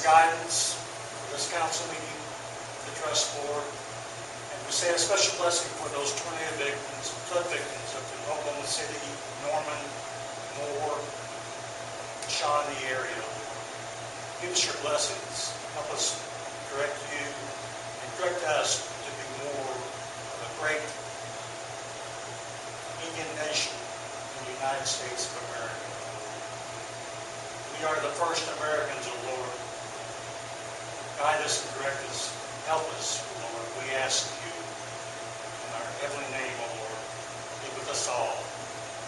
guidance for this council meeting, the trust board, and we say a special blessing for those tornado victims, flood victims of the Oklahoma City, Norman, Moore, Shawnee area. Give us your blessings. Help us direct you and direct us to be more of a great Indian nation in the United States of America. We are the first Americans, O Lord. Guide us and direct us. Help us, O Lord. We ask you in our heavenly name, O Lord. Be with us all.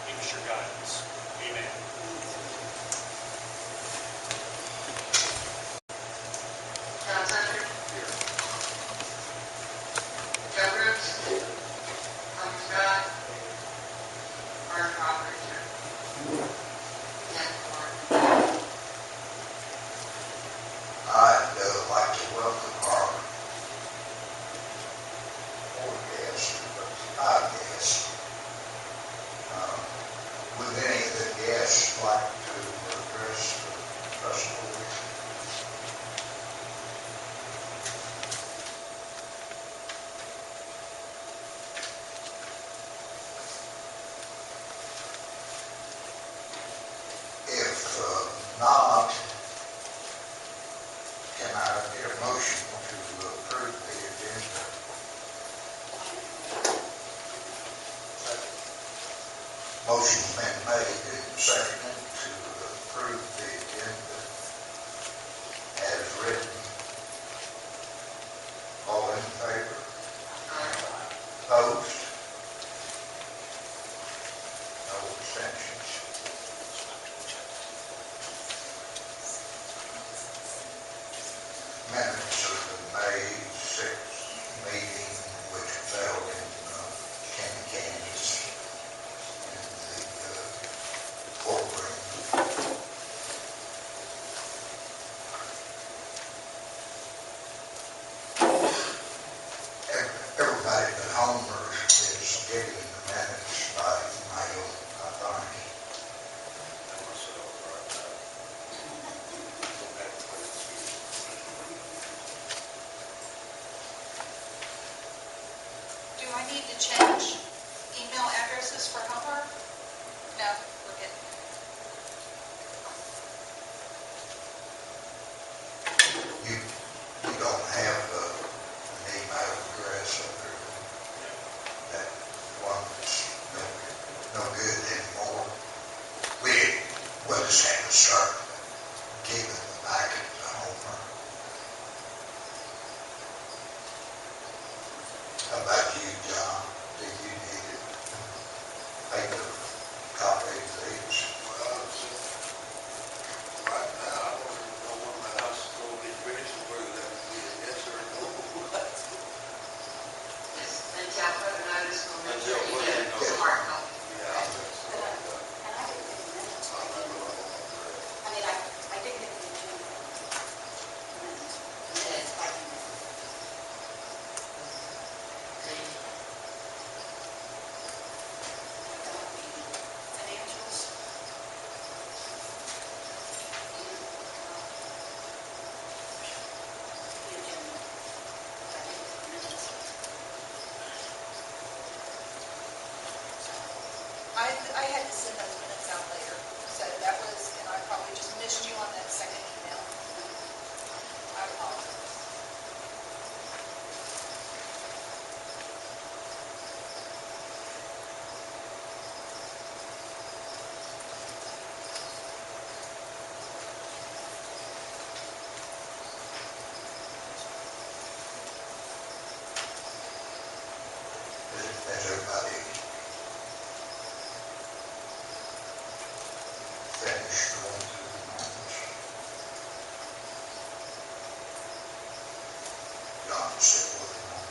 Give us your guidance. Amen. John Tucker. Here. Joe Brooks. Here. Tom Scott. Art Roberts. I'd like to welcome our four guests, but five guests. Would any of the guests like to address the trust board? If not, can I get a motion to approve the agenda? Motion's been made and seconded to approve the agenda as written. All in favor? Opposed? No abstentions. Minutes of the May 6th meeting, which was held in Canton, Kansas, in the courtroom. Everybody but Homer is getting the minutes by email, I think. Do I need to change email addresses for Homer? No, we're good. You don't have an email address up there. That one that's no good anymore. We'll just have to start giving them back to Homer. How about you, John? Do you need a paper copy of these? Right now, I don't know when my house is going to be finished, whether that would be a yes or a no. Until further notice, we'll make Until sure you further get notice. a hard copy. Yeah, I think so. And I didn't get the minutes. I remember all of that. I mean, I did get the agenda. Minutes, like minutes. Financials? The agenda. I did get the minutes. I had to send those minutes out later, so that was, and I probably just missed you on that second email. I apologize. Has everybody finished going through the minutes? John, sit with him on.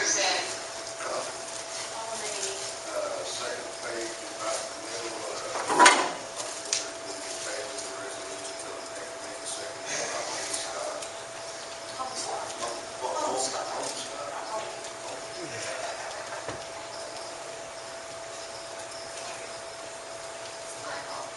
Terry said, On the, Second page, about the middle, the table, the resolution, till the next meeting, second, Scott. my fault.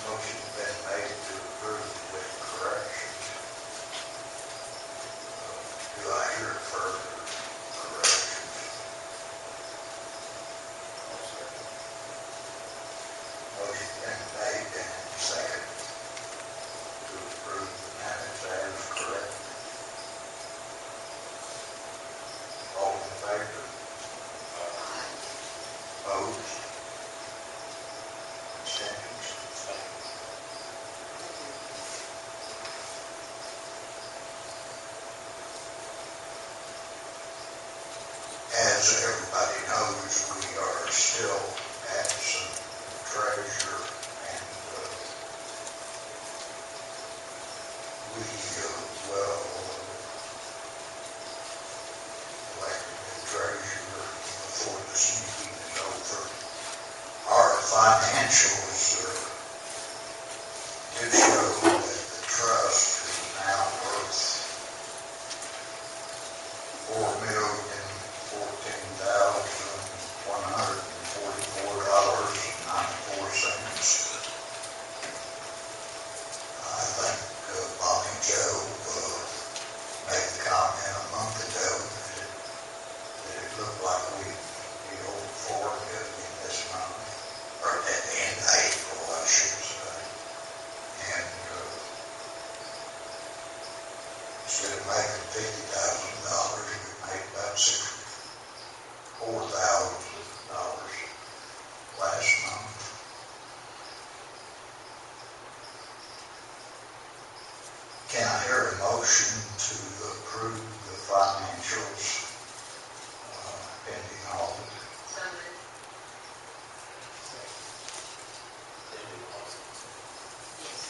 Motion been made to approve with corrections. Do I hear further corrections? Motion been made and seconded to approve the minutes as corrected. All in favor? Opposed? Abstentions? As everybody knows, we are still absent treasurer, and we will elect a treasurer before this meeting is over. Our financials do show that the trust is now worth $4,014,144.94. I think Bobby Joe made the comment a month ago that it looked like we'd be over $4 million this month, or at the end of April, I should say. And instead of making $50,000, we made about $4,000 last month. Can I hear a motion to approve the financials pending audit? So moved. Yes.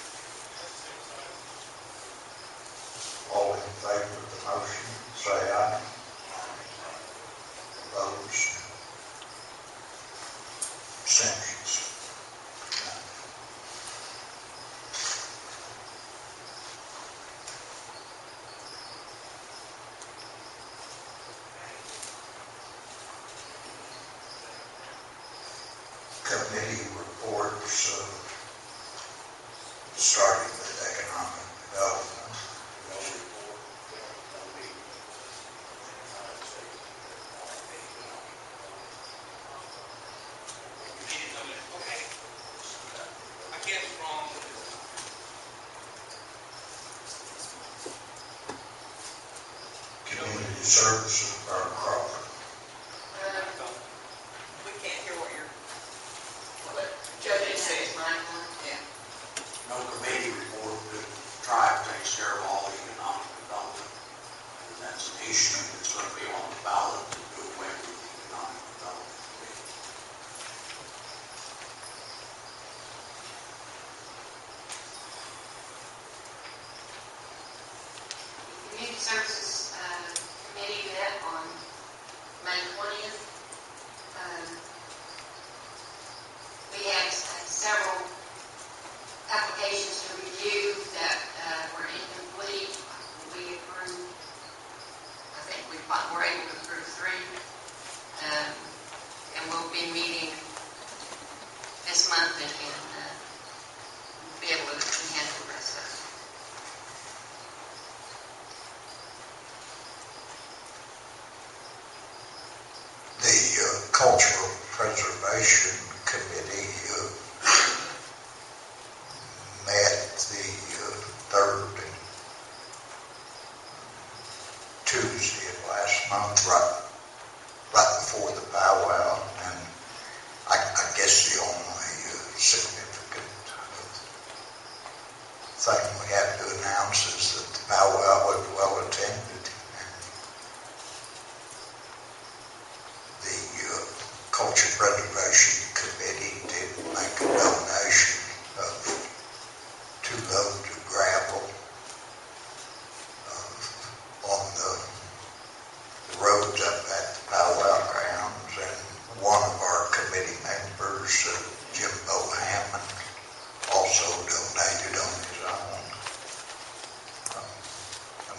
All in favor of the motion, say aye. Opposed? Abstentions? Committee reports, starting with economic development. Okay. I guess wrong. Community services, Bert Crawford. We can't hear what you're. Joe didn't say his mic on. Yeah. No committee report, the tribe takes care of all the economic development. And that's an issue that's going to be on the ballot to do away with the economic development. Community Services Committee met on May 20th. We had several applications to review that were incomplete. We approved, I think we were able to approve 3. And we'll be meeting this month and be able to handle the rest of it. The Cultural Preservation Committee met the third Tuesday of last month, right before the powwow, and I guess the only significant thing we have to announce is that the powwow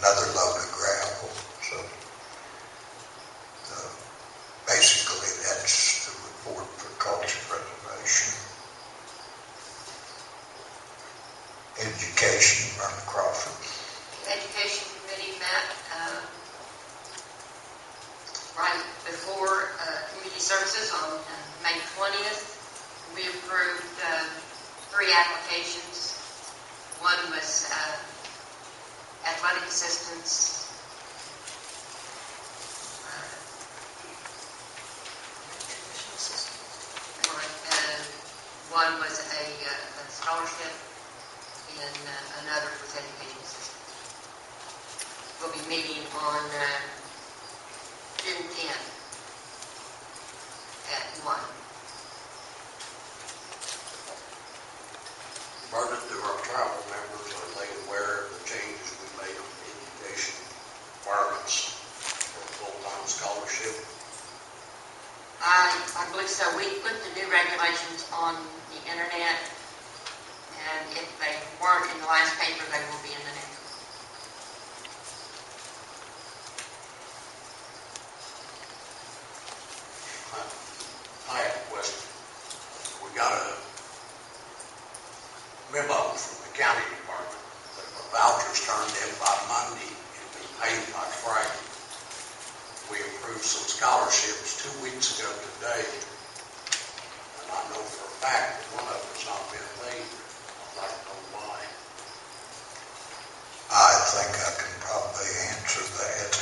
another load of gravel. So basically, that's the report for culture preservation. Education, Vernon Crawford. Education committee met right before community services on May 20th. We approved 3 applications. One was athletic assistants. One was a scholarship, and another was education assistance. We'll be meeting on June 10th at 1. Bernard, do our tribal members, are they aware of the changes we made on the education requirements for full-time scholarship? I believe so. We put the new regulations on the internet, and if they weren't in the last paper, they will be in the next. I have a question. We got a memo from the county department that the vouchers turned in by Monday and be paid by Friday. We approved some scholarships 2 weeks ago today, and I know for a fact that one of them's not been paid. I'd like to know why. I think I can probably answer that.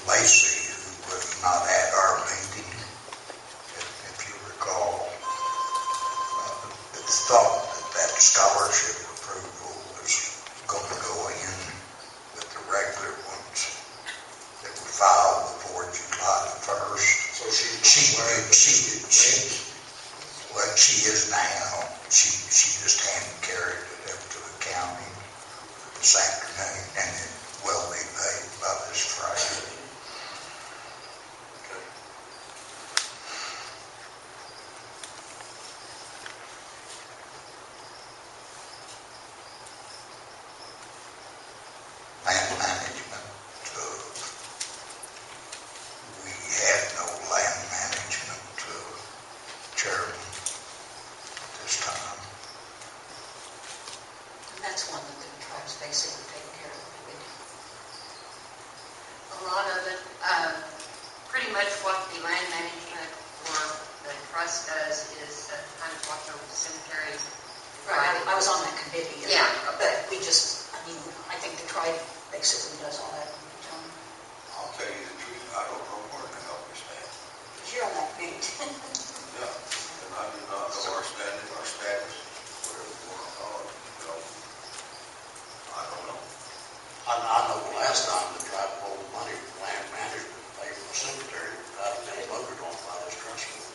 Lacey, who was not at our meeting, if you recall, thought that scholarship approval was going to go in with the regular ones that were filed before July 1st. So Well, she is now. She just hand-carried it up to the county this afternoon, and it will be paid by this Friday. Okay. Land management, we have no land management chairman at this time. And that's one that the tribes basically take care of. A lot of it, pretty much what the land management or the trust does is kind of watch over the cemeteries. Right, I was on that committee. Yeah. But we just, I think the tribe basically does all that. I'll tell you the truth, I don't know where to help you stand. Because you're on that committee. Yeah, and I do not know our standing, our status, whatever you want to call it, you know. I don't know. I know the last time the tribe pulled money from land management to pay for the cemetery, they voted on by this trust fund.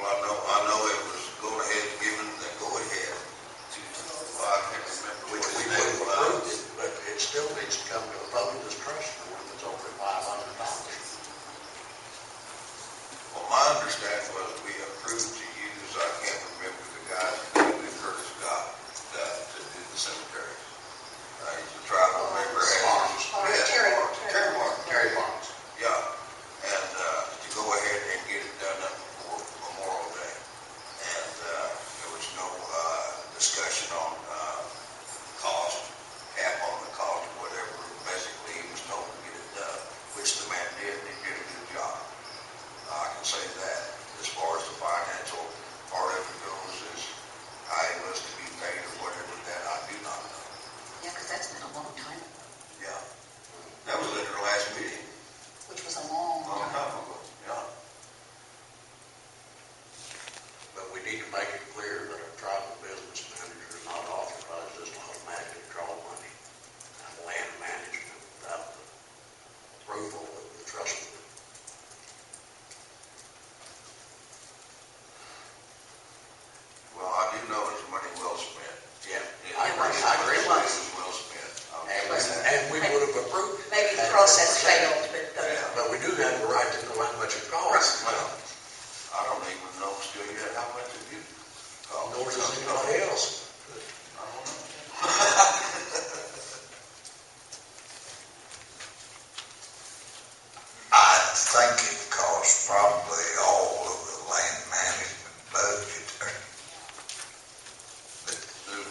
Well, I know it was going ahead and giving, the go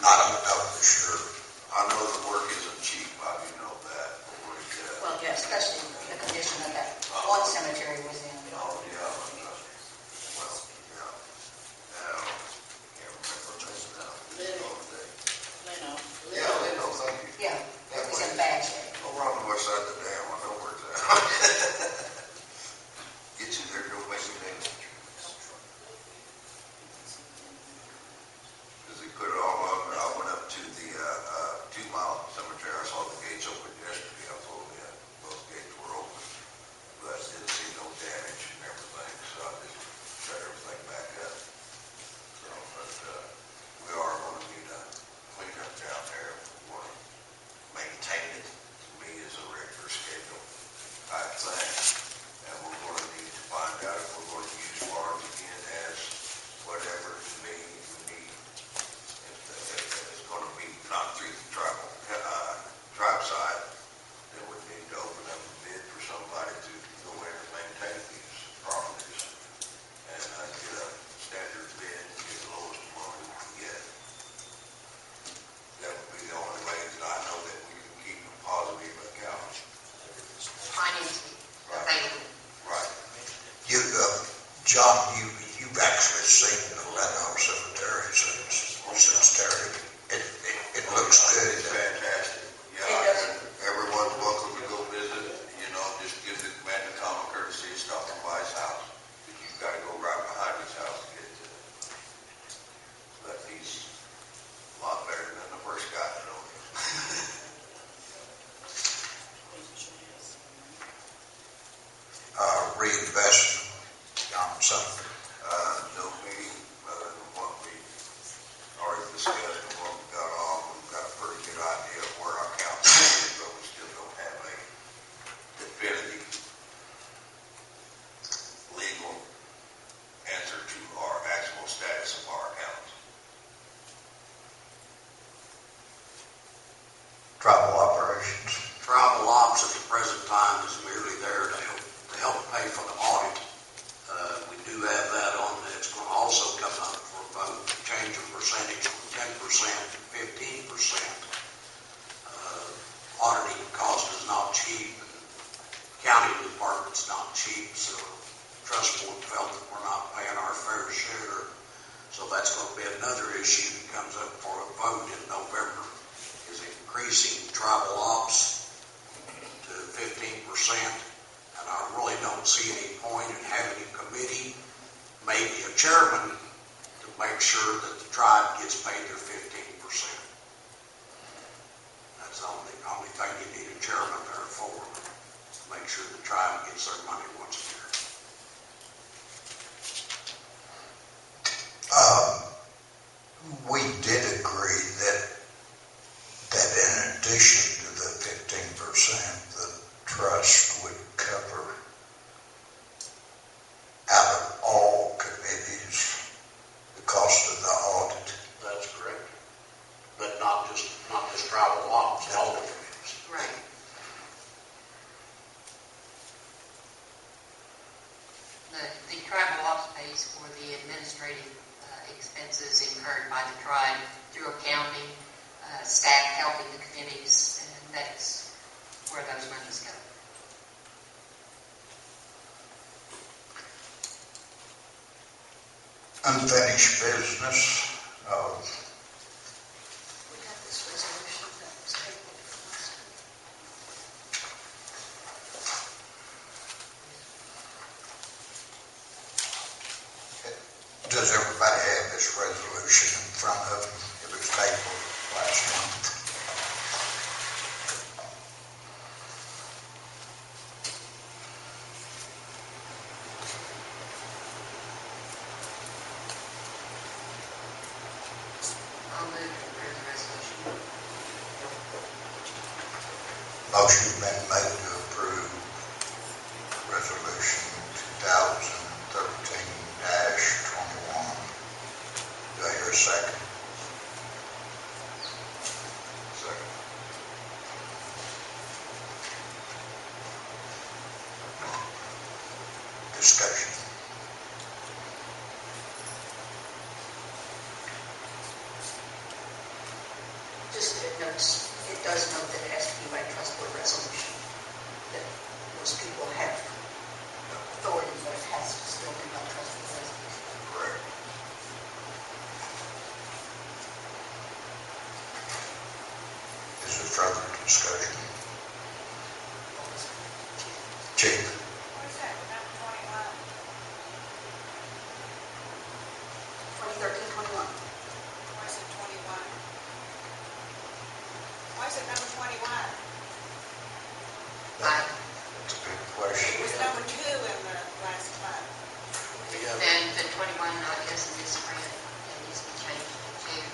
I don't know for sure. I know the work isn't cheap, I do know that. Well, yeah, especially the condition that that one cemetery was in. Oh, yeah, well, yeah. Now, can't remember her name now. Leno. Yeah, Leno, thank you. Yeah, it was in bad shape. Over on the west side of the dam, I know where it's at. Get you there, don't make me name it. Because they put it all on, I went up to the 2 Mile Cemetery, I saw the gates open yesterday, I told them, yeah, those gates were open. But I didn't see no damage and everything, so I just shut everything back up. So, but we are going to need a cleanup down there, we want to maintain it, to me, is a regular schedule type thing. And we're going to need to find out if we're going to use farms again as whatever to me we need. If it's going to be not through the tribe side, then we need to open up a bid for somebody to go in and maintain these properties. And get a standard bid and get the lowest money we can get. That would be the only way that I know that we can keep a positive account. Financing available. Right. You, John, you've actually seen the Leno Cemetery since Terry. It looks good. It's fantastic. Yeah, It does. everyone's welcome to go visit, just give the man the common courtesy of stopping by his house. Because you've got to go right behind his house to get to it. But he's a lot better than the first guy that owned it. Reinvestment on something. No meeting other than what we already discussed and what we got on. We've got a pretty good idea of where our council is, but we still don't have a definitive legal answer to our actual status of our accounts. Tribal operations. Tribal ops at the present time is merely there to help pay for the audit. We do have that on, it's going to also come up for a vote, to change the percentage from 10% to 15%. Auditing cost is not cheap, and county department's not cheap, so trust board felt that we're not paying our fair share. So that's going to be another issue that comes up for a vote in November, is increasing tribal ops to 15%. And I really don't see any point in having a committee, maybe a chairman, to make sure that the tribe gets paid their 15%. That's the only thing you need a chairman there for, to make sure the tribe gets their money once a year. We did agree that in addition to the 15%, the trust would cover out of all committees the cost of the audit. That's correct. But not just tribal ops, all the committees. Right. The tribal ops pays for the administrative expenses incurred by the tribe through accounting, staff helping the committees, and that's where those monies go. Unfinished business. We got this resolution that was tabled from last week. Does everybody have this resolution in front of them? It was tabled last month. I'll move to approve the resolution. Motion been made to approve resolution 2013-21. Do I hear a second? Second. Discussion. notes, it does note that it has to be by trust board resolution. That those people have authority, but it has to still be by trust board resolution. Correct. Is there further discussion? Chief? What is that, number 21? 2013-21. Why is it 21? Why is it number 21? Right. That's a good It question. was number 2 in the last month. Then the 21, I guess, in this print, it needs to be changed to 2.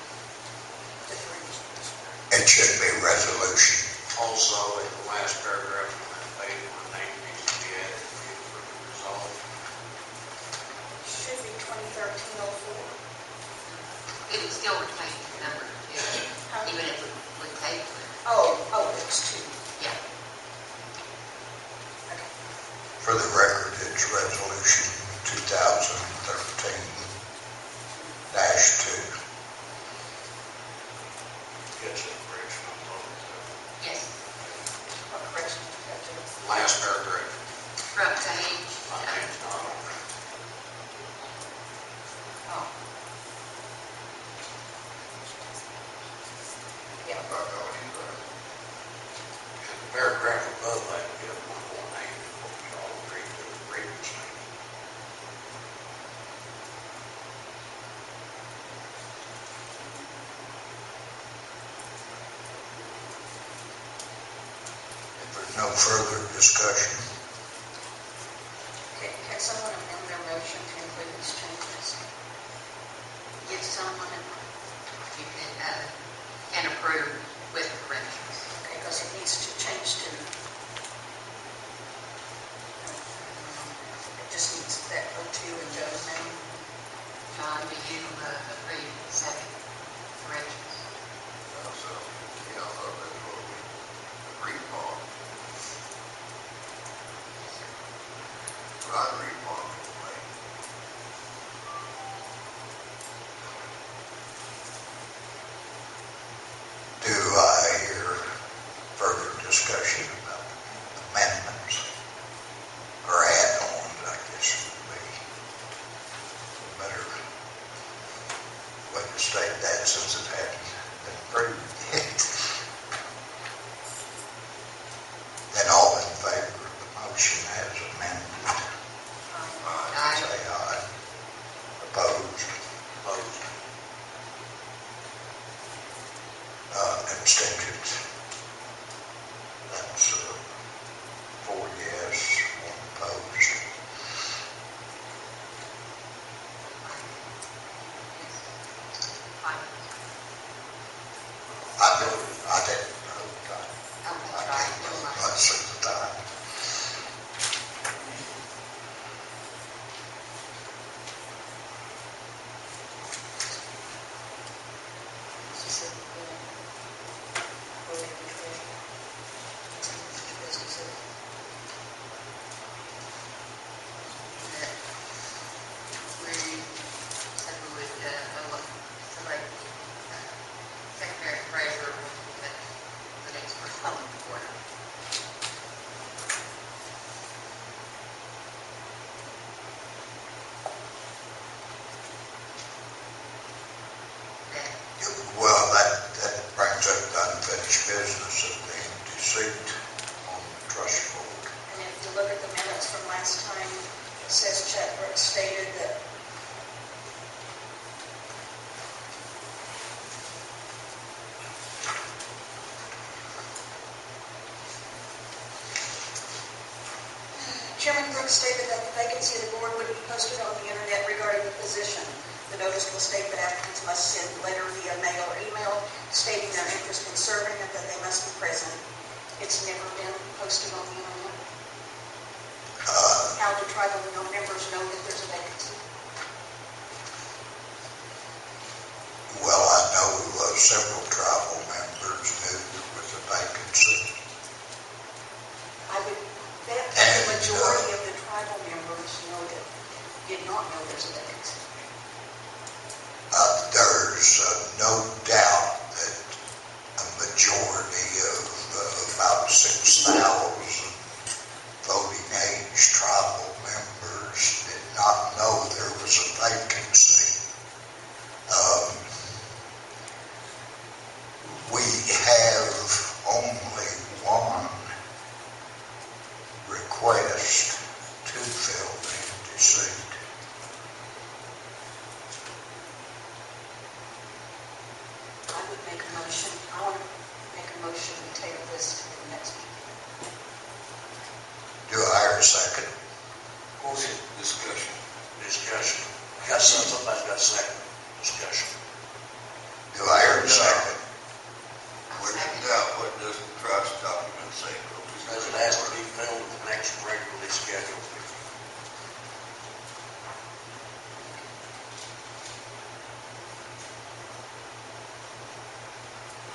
It should be resolution. Also, in the last paragraph on that page, one name needs to be added to be further resolved. Should be 2013-04. It would still retain the number 2, even if we table it. Oh, it's 2. Yeah. Okay. For the record, it's resolution 2013-2. Gets it, Rich, on both. Yes. What correction did you have to make? Last paragraph. Front page. On page 9. Oh. Yeah. I thought that was right. And the paragraph above that, we have one more name, what we all agreed to, Raven's name. If there's no further discussion, Can someone amend their motion to include these changes? Give someone, you can approve with corrections. Okay, because it needs to change to, it just needs that O2 and Joe's name. John, do you agree with the second corrections? So, yeah, I thought that's what we agreed upon. But I agreed upon it, anyway. do I hear further discussion about amendments or add-ons, I guess would be a better way to state that since it hadn't been approved yet. Then all in favor of the motion as amended, Aye. say aye. Opposed? Opposed. Abstentions. That's 4 yes, 1 opposed. Fine. I didn't vote. Oh, that's right. Never mind. That's at the time. She said, go ahead and declare. It's unfinished business. That we said we would select the secretary treasurer at the next first month quarter. Well, that brings up the unfinished business of the empty seat on the trust board. And if you look at the minutes from last time, it says Chet Brooks stated that Chairman Brooks stated that the vacancy of the board would be posted on the internet regarding the position. The notice will state that applicants must send letter via mail or email stating their interest in serving and that they must be present. It's never been posted on the internet. How do tribal members know that there's a vacancy? Well, I know several tribal members knew there was a vacancy. I would bet that And, the majority of the tribal members did not know there's a vacancy. There's no doubt that a majority make a motion. I want to make a motion to table this to the next meeting. Do I hear a second? Discussion. Discussion. Got somebody's got a second. Discussion. Do I hear a second? What does the trust document say? Because it has to be filled with the next regularly scheduled meeting.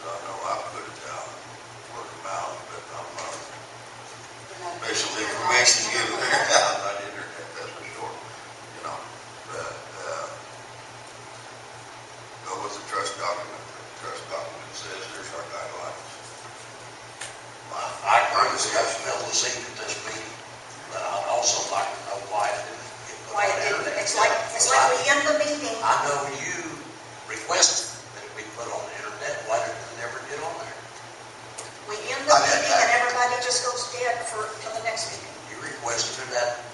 I know I put it down, word of mouth, but I'm not special information given there. I'm not internet, that's for sure. You know, but, go with the trust document. The trust document says there's our guidelines. I agree with Scott Miller was at this meeting, but I'd also like to know why it didn't get put Why on it the didn't, internet. it's like we end the meeting. I know you requested that it be put on the internet, why did it never get on there? We end the meeting and everybody just goes dead till the next meeting. You requested that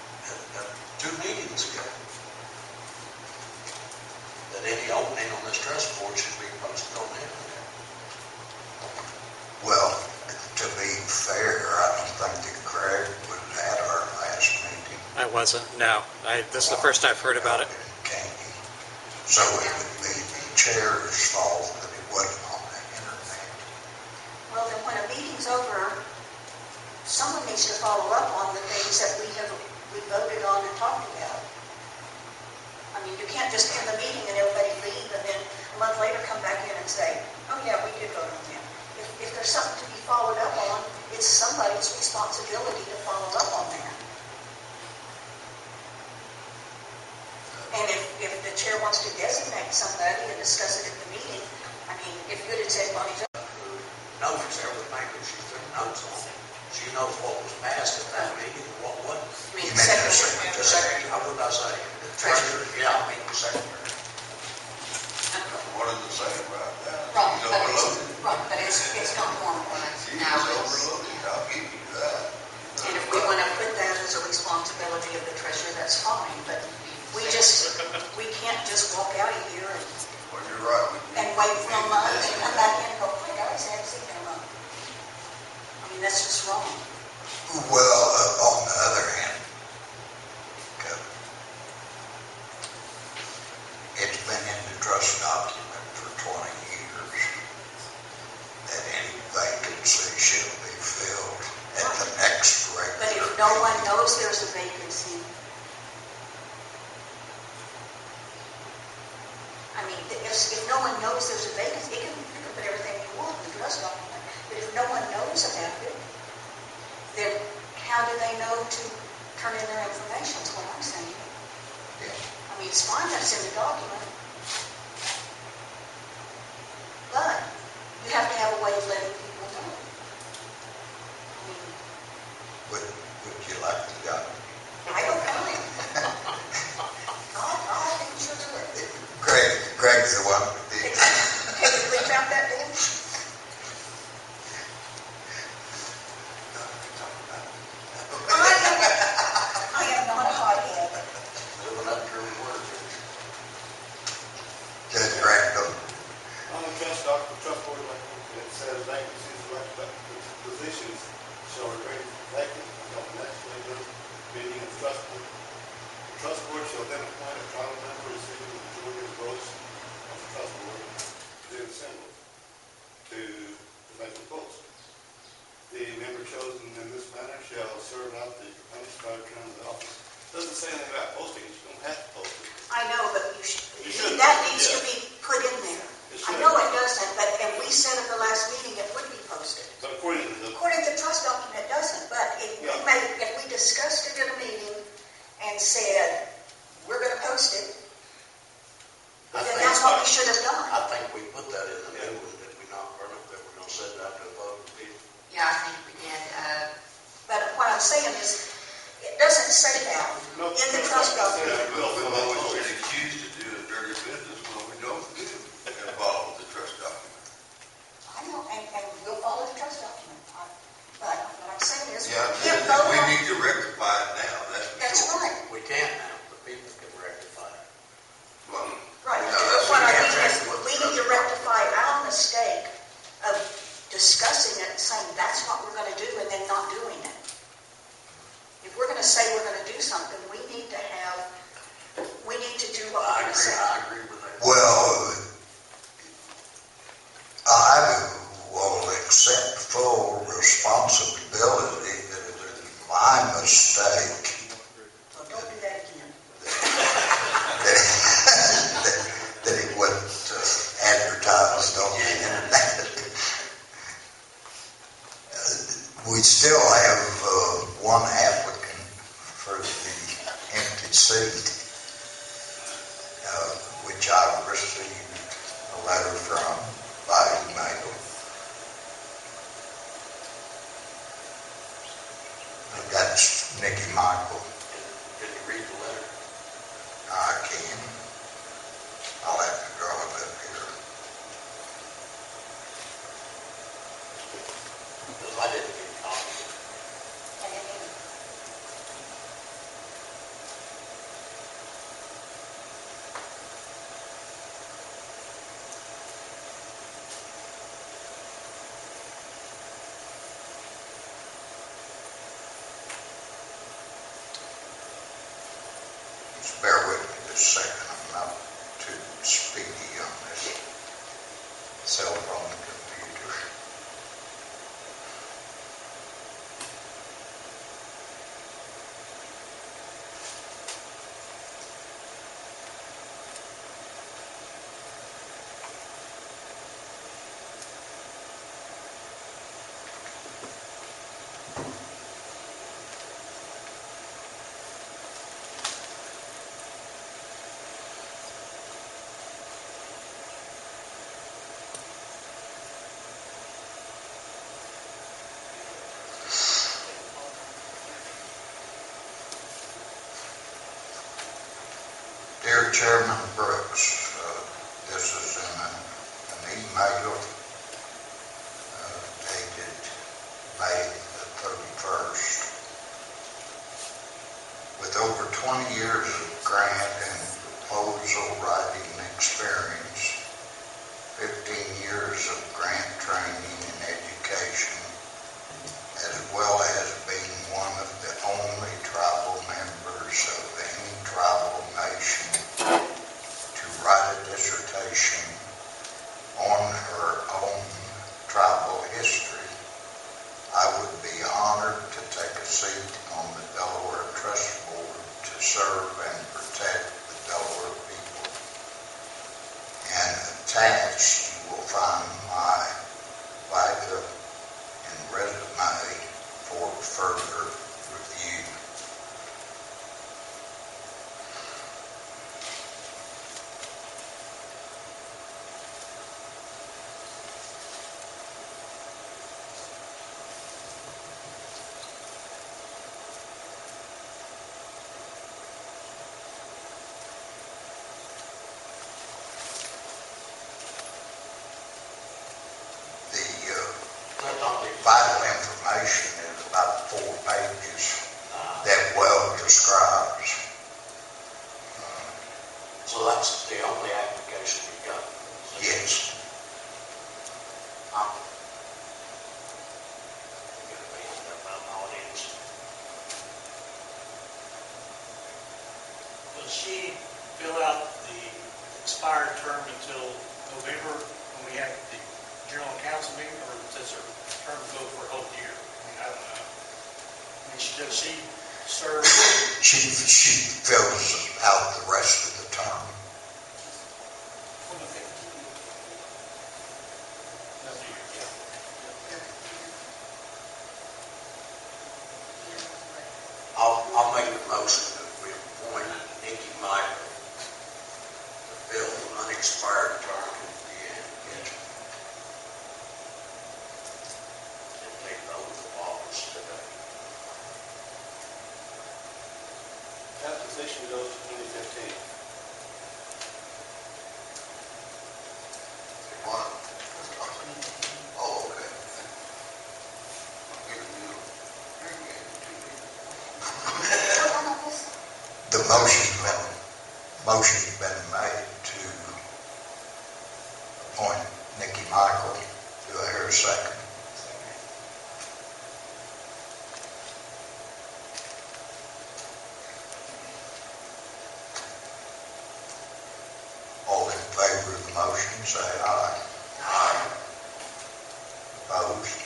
2 meetings ago. That any opening on this trust board should be posted on the internet. Well, to be fair, I don't think that Craig was at our last meeting. I wasn't, no. This is the first I've heard about it. Candy. So it would be the chair's fault that it wasn't on the internet. Well, then when a meeting's over, someone needs to follow up on the things that we voted on and talked about. I mean, you can't just end the meeting and everybody leave and then a month later come back in and say, oh yeah, we did vote on that. If there's something to be followed up on, it's somebody's responsibility to follow up on that. And if the chair wants to designate somebody and discuss it at the meeting, I mean, if you had said, Bonnie, Knows everything that she took notes on. She knows what was passed at that meeting and what wasn't. you mean You meant the secretary? The secretary, how would I say? The treasurer, yeah, I mean the secretary. What is it saying about that? Right, She's but overloaded. it's not formal. She's Now it's, overloaded, I'll give you that. And if we want to put that as a responsibility of the treasurer, that's fine, but we can't just walk out of here Well, you're right. and wait for a month and come back in and go, hey guys, I haven't seen you in a month. I mean, that's just wrong. Well, on the other hand, Kevin, it's been in the trust document for 20 years that any vacancy shall be filled at the next But regular if no one meeting. knows there's a vacancy, I mean, if no one knows there's a vacancy, you can put everything you want in the trust document, but if no one knows about it, then how do they know to turn in their information, is what I'm saying. Yeah. I mean, it's fine that it's in the document, but you have to have a way of letting people know. I mean, Would you like the document? I don't know. I'll make sure to it. Greg's the one with the... Can you reach out that door? I am not a hothead. Living up to her word. Judge Randall. On the trust board, like it says, vacancies, elected positions shall remain vacant until the next regular meeting of the trust board. The trust board shall then appoint a trial member receiving the majority of the votes of the trust board to the assembly to the vacant post. The member chosen in this manner shall serve out the unexpired term of the office. Doesn't say anything about posting, you don't have to post it. I know, but You should. that needs to Yeah. be put in there. It I should. know it doesn't, but, and we said at the last meeting it would be posted. But according to the According to the trust document, it doesn't, but Yeah. if we discussed it in a meeting and said, we're gonna post it, I then think- that's what we should have done. I think we put that in the new one, did we not, Vernon, that we're gonna send it out to a vote? yeah, I think we did, But what I'm saying is, it doesn't say that in the trust document. Well, we've always been accused of doing dirty business when we don't do involve the trust document. I know, and we'll follow the trust document. But what I'm saying is, Yeah, we can't vote we on need to rectify it now, that's for That's sure. right, We can now, the people can rectify it. Well, right. Yeah, that's What I what we mean have is, to do. we need to We still have one applicant for the empty seat, which I received a letter from by email. That's Nikki Michael. Can you read the letter? I can. I'll have to draw it up here. Because I didn't get a copy. Just bear with me just a second. I'm not too speedy on this cell phone computer. Dear Chairman Brooks, this is in an email dated May the 31st. With over 20 years of grant and proposal writing experience, 15 years of grant training and education, as well as being one of the only tribal members of any tribal nation to write a dissertation on her own tribal history, I would be honored to take a seat on the Delaware Trust Board to serve and protect the Delaware people. And attached, you will find my bio and resume for further review. Vital information is about 4 pages that well describes. So that's the only application you got? Yes. I'm gonna be in my audience. Will she fill out the expired term until November when we have the general council meeting, or does her term go for a whole year? I mean, I don't know. I mean, does she serve? She fills out the rest of the term. Another year, yeah. I'll make the motion that we appoint Nikki Michael to fill the unexpired term at the end. And take the oath of office today. That position goes to 2015. What? Oh, okay. I'm giving you, you're getting 2 weeks. The motion's been made to appoint Nikki Michael. Do I hear a second? All in favor of the motion, say aye. Aye. Opposed?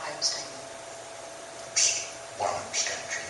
I abstain. One abstention.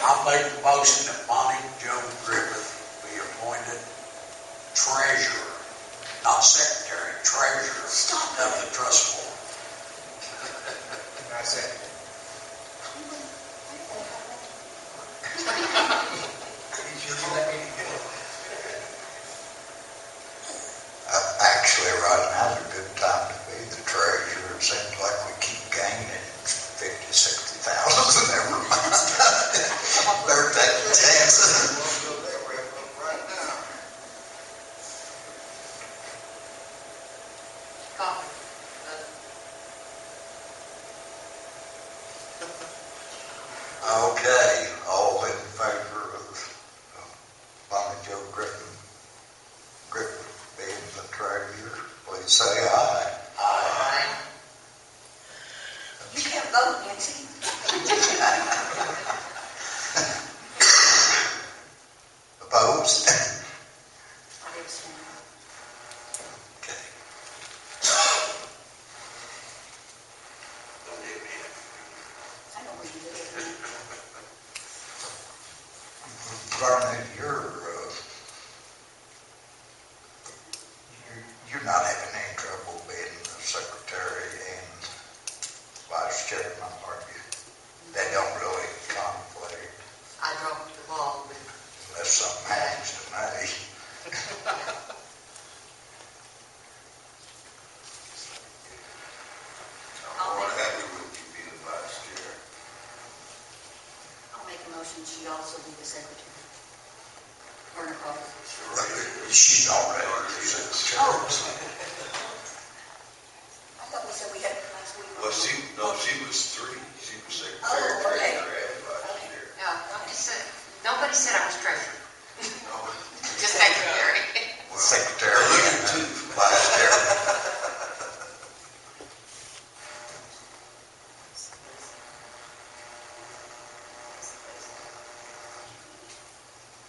I make the motion that Bonnie Joe Griffith be appointed treasurer, not secretary, treasurer of the trust board. I second. Actually, right now's a good time to be the treasurer. It seems like we keep gaining 50, 60,000 every month. Better take the chances. Right now. Coffee. Okay, all in favor of Bonnie Joe Griffith being the treasurer, please say aye. Aye. You can't vote, Nancy. Opposed? I abstain. Okay. Don't give me it. I know where you live. Vernon, you're not having any trouble being the secretary and vice chairman, are you? They don't really conflict I dropped the ball with unless something happens to me. I'm more happy with you being vice chair. I'll make a motion she also be the secretary. Werner Cole. She's already the secretary. I thought we said we had last week. Well, she was three. She was secretary, Oh, okay. treasurer, and vice chair. No, nobody said I was treasurer, No, just secretary. well, Secretary alluded and to. vice chairman.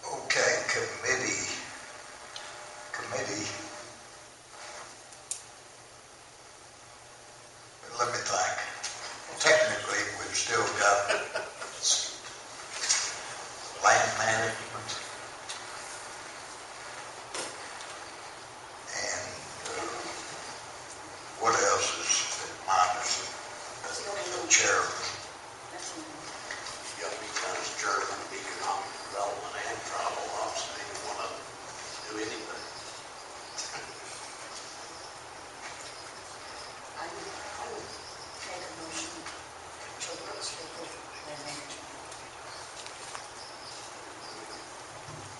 Okay, committee. Let me think. Technically, we've still got land management and what else is minus the chairman? You got to be as chairman of economic development and tribal ops, neither one of them do anything. I would make a motion to let's take over land management.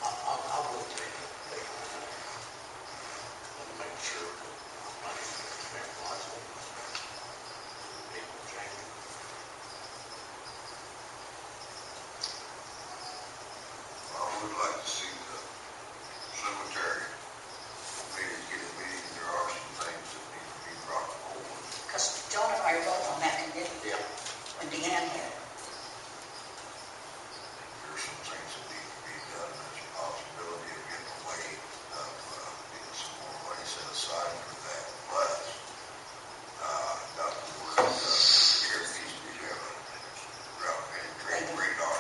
I will take it. And make sure that I'm not even responsible. People change. I would like to see the cemetery committee get a meeting. There are some things that need to be brought forward. Because John and I are both on that committee Yeah. when Deanne had it. There's some things that need to be done. There's a possibility of getting away, getting some more money set aside for that. But, Dr. Ward, there needs to be a ground penetrating radar.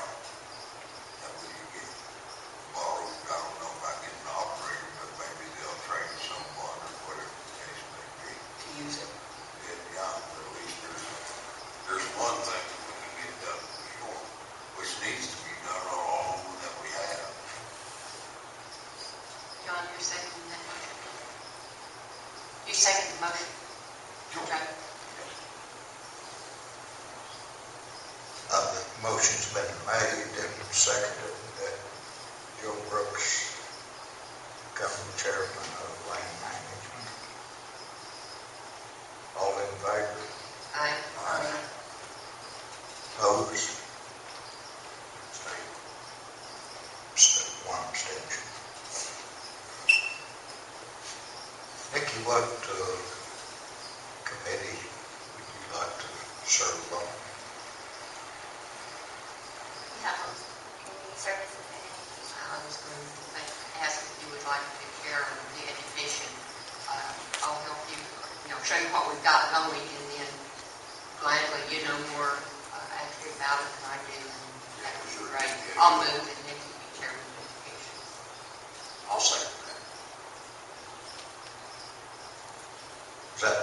That we can get borrowed. I don't know about getting an operator, but maybe they'll train someone or whatever the case may be. To use it. Yeah, but at least there's one thing that we can get done for sure, which needs to be done on all that we have. John, you're seconding that motion? You second the motion? Okay. The motion's been made and seconded that Joe Brooks become chairman of land management. All in favor? Aye. Opposed? One abstention. Nikki, what committee would you like to serve on? Community services and education. I was going to ask if you would like to chair the education. I'll help you, show you what we've got going, and then gladly, you know more actually about it than I do, and that would be great. I'll move and then you be chairman of education. I'll second that. Is that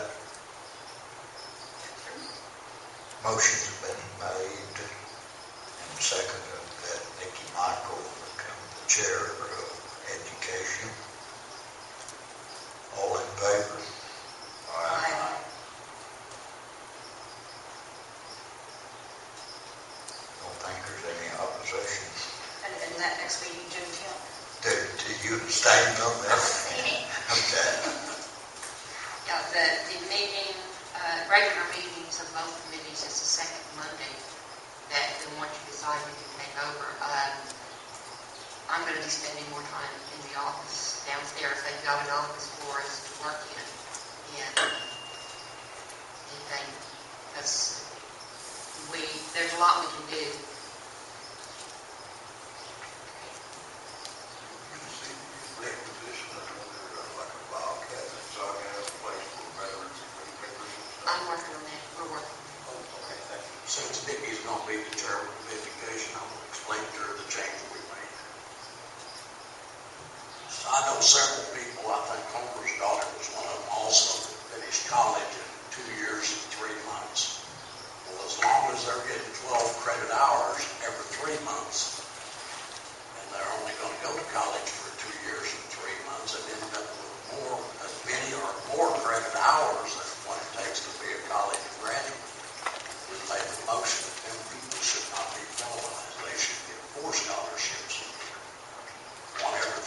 motion's been made and seconded that Nikki Michael become the chair of education? All in favor? Aye. Don't think there's any opposition. And that next meeting, June 10th. Do you abstain on that? Okay. Yeah, the meeting, regular meetings of both committees is the second Monday that then once you decide you can take over. I'm going to be spending more time in the office downstairs. They've got an office for us to work in. And because there's a lot we can do. You can see the requisition of like a wildcat, so I can have a place for veterans and papers and stuff. I'm working on that. We're working on that. Oh, okay, thank you. Since Nikki's going to be the chairman of education, I'm going to explain to her the change we made. So I know several people, I think Homer's daughter was one of them also, that finished college in 2 years and 3 months. Well, as long as they're getting 12 credit hours every 3 months, and they're only going to go to college for 2 years and 3 months and end up with as many or more credit hours than what it takes to be a college graduate, we made the motion that them people should not be penalized. They should get 4 scholarships a year, one every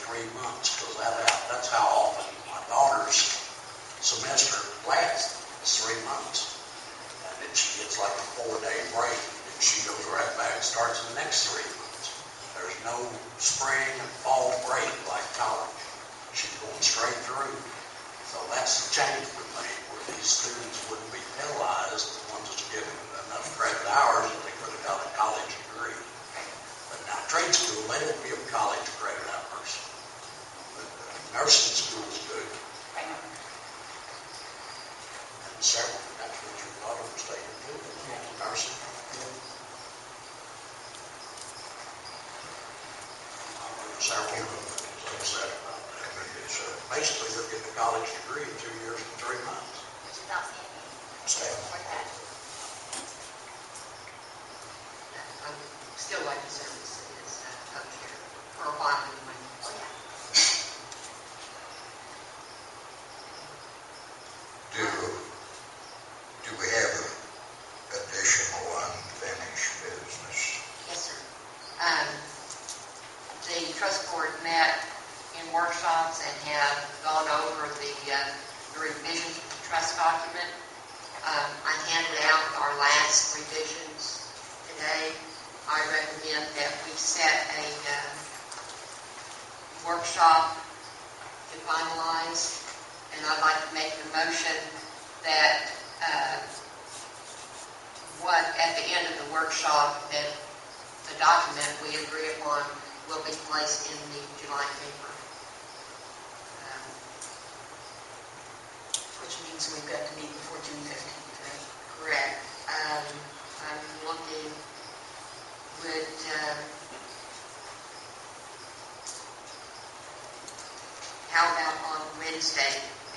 several of them that said about that. It's, basically, they're getting a college degree in 2 years and 3 months. Which is outstanding. For that. I would still like to service as co-chair for a while anyway. Oh, yeah. Do we have additional unfinished business? Yes, sir. The trust board met in workshops and have gone over the revisions of the trust document. I handed out our last revisions today. I recommend that we set a workshop to finalize, and I'd like to make the motion that at the end of the workshop, that the document we agree upon will be placed in the July paper. Which means we've got to meet before June 15th, right? Correct. I'm looking, how about on Wednesday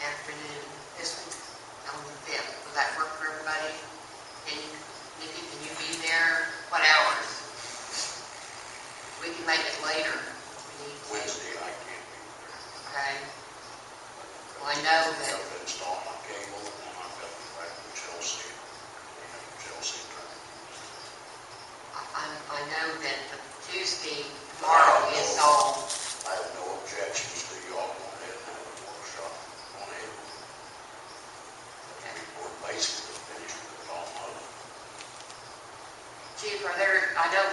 afternoon, This week. on the 5th? Will that work for everybody? Nikki, can you be there? What hours? We can make it later if we need to. Wednesday, I can't be there. Okay. Well, I know that, I've installed my cable, and I've got to go back to Chelsea. We have Chelsea turn. I know that the Tuesday, tomorrow is all. I have no objections to you all going ahead and have a workshop on it. We're basically finished with it almost. Chief, I know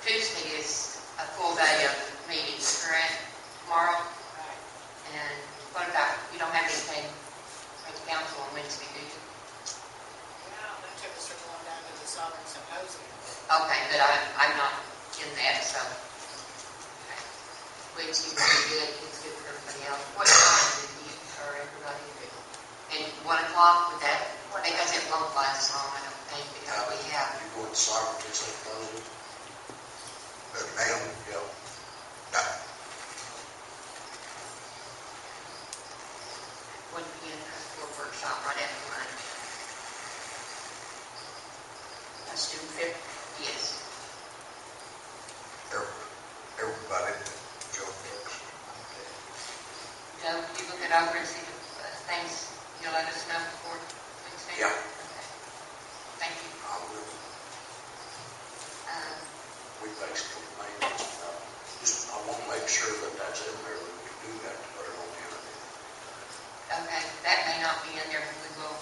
Tuesday is a full day of meetings, correct? Tomorrow? Right. And what about, you don't have anything for the council on Wednesday, do you? Yeah, that took us going down to the Sovereign Symposium. Okay, but I'm not in that, so. Okay. Wednesday would be good, it's good for everybody else. What time did you or everybody do? And 1 o'clock with that, because it won't last long, I don't think, because we have. You go to the Sovereignty Symposium? But ma'am, Yeah. no, 1 p.m. for a workshop right after lunch. That's June 5th. Yes. everybody that Joe Dixon. Joe, you look it over and see the things, you'll let us know before Wednesday? Yeah. Okay. Thank you. I will. Um, We basically made it. I want to make sure that that's in there, that we do have to put it on the internet. Okay, that may not be in there, but we will,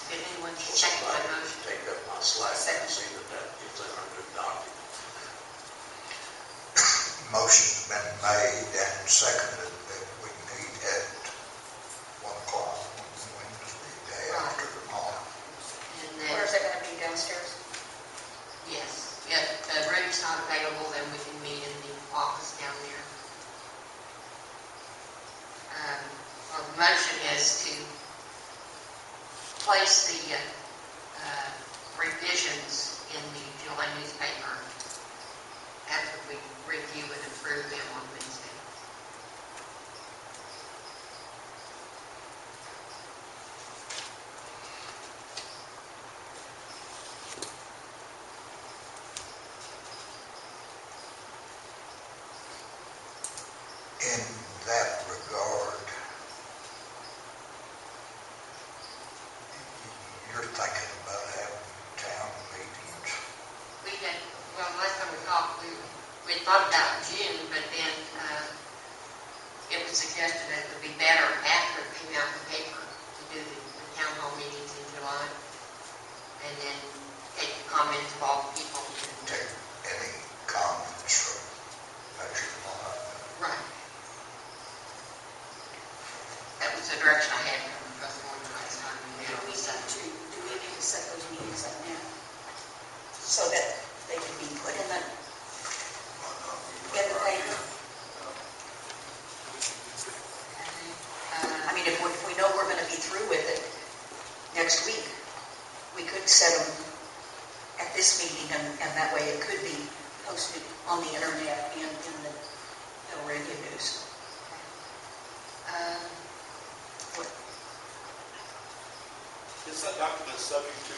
did anyone So second my somebody motion? take up my slack and see that that gets in our new document. Motion's been made and seconded that we meet at 1 o'clock on Wednesday, day after tomorrow. And Where is then, that going to be, downstairs? yes, if the room's not available, then we can meet in the office down there. Well, the motion is to place the revisions in the July newspaper after we review and approve them on Wednesday. In that regard, you're thinking about having town meetings. We had, well, last time we talked, we thought about June, but then it was suggested that it would be better after it came out in the paper to do the town hall meetings in July, and then take the comments of all the people. Take any comments from Measure One. Right. That was the direction I had from the trust board the last time we met. Do we need to set those meetings up now? So that they can be put in the paper? I mean, if we know we're going to be through with it next week, we could set them at this meeting, and that way it could be posted on the internet and in the radio news. What- Is that document subject to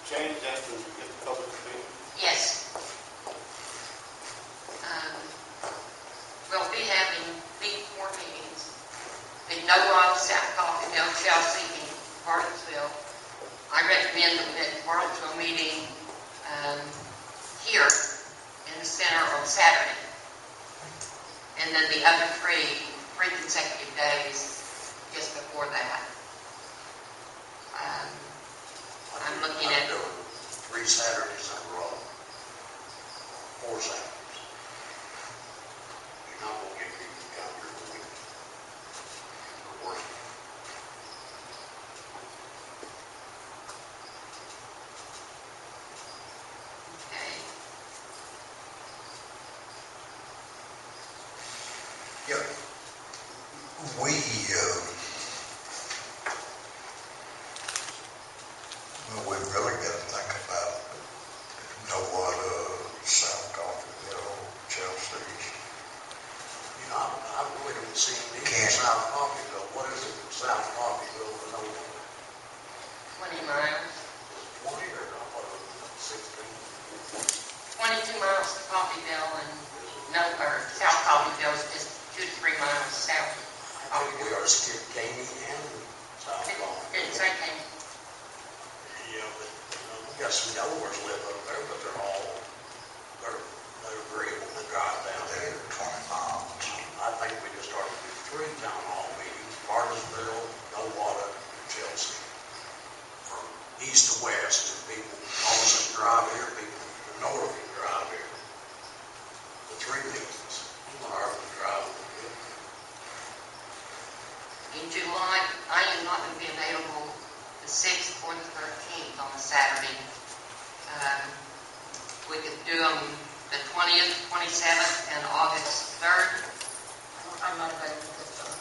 change after we get the public opinion? Yes. We'll be having big board meetings. Big no law, South Coffeyville, Chelsea, and Bartlesville. I recommend that Bartlesville meeting here in the center on Saturday. And then the other three consecutive days just before that. I'm looking at 3 Saturdays in a row. 4 Saturdays. You're not going to get people to come here the week. We're working. okay. Yeah. We, well, we really got to think about South Coffeyville, Chelsea. You know, I really don't see any Can't. South Coffeyville. What is it from South Coffeyville to nowhere? 20 miles. 20 or what, 16? 22 miles to Coffeyville and South Coffeyville is just 2 to 3 miles south. I think we are Skip Caney and South Coffeyville. Didn't say Caney. Yeah, but, we got some Delawares live up there, but they're agreeable to drive down there. They're 20 miles. I think we just started to do 3 town hall meetings, Bartlesville, Nowata, and Chelsea. From east to west, and people also drive here, people from the north can drive here. The 3 meetings, even ours was driving a bit. In July, I am not going to be available the 6th or the 13th on a Saturday. We could do them the 20th, 27th, and August 3rd. I'm not available this time.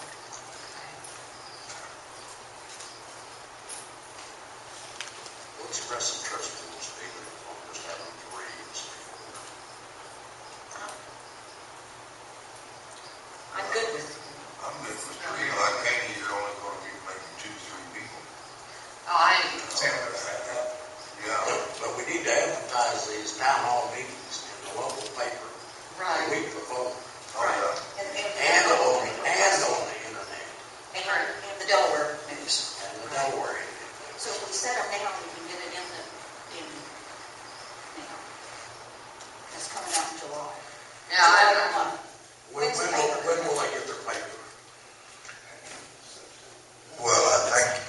What's the rest of the trust boards, David? We'll just have them 3 and so forth. I'm good with I'm good with 3, like Caney, you're only gonna be maybe 2 to 3 people. Yeah. But we need to advertise these town hall meetings in the local paper a Right. week before. Oh, yeah. And on the internet, and the Delaware news. and the Delaware. So if we set them now, we can get it in it's coming out in July. Yeah, I don't know. When will they get their paper? Well, I think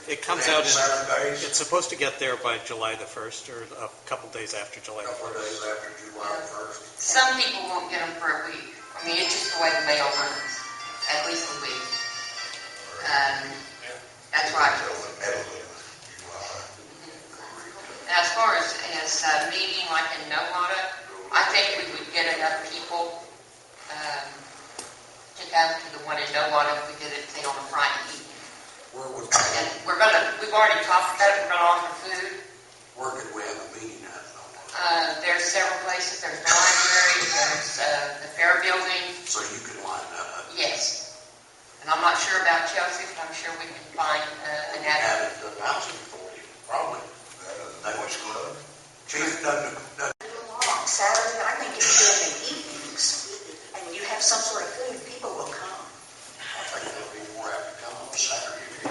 It comes out in, Saturdays, it's supposed to get there by July the 1st, or a couple days after July a the couple of 1st. days after July 1st. Some people won't get them for a week. I mean, it's just the way the mail runs, at least a week. That's right. until the middle of July. As far as a meeting like in Nowata, I think we would get enough people to come to the one in Nowata if we did it, say, on a Friday evening. Where would, And we've already talked about it, we're gonna offer food. where could we have a meeting at? There's several places, there's the library, there's the fair building, So you could line that up. yes. And I'm not sure about Chelsea, but I'm sure we can find an address. Have it to housing authority, probably. That was club. Chief doesn't, Long Saturday, I think if you do it in the evenings, and you have some sort of food, people will come. I think they'll be more apt to come on Saturday. I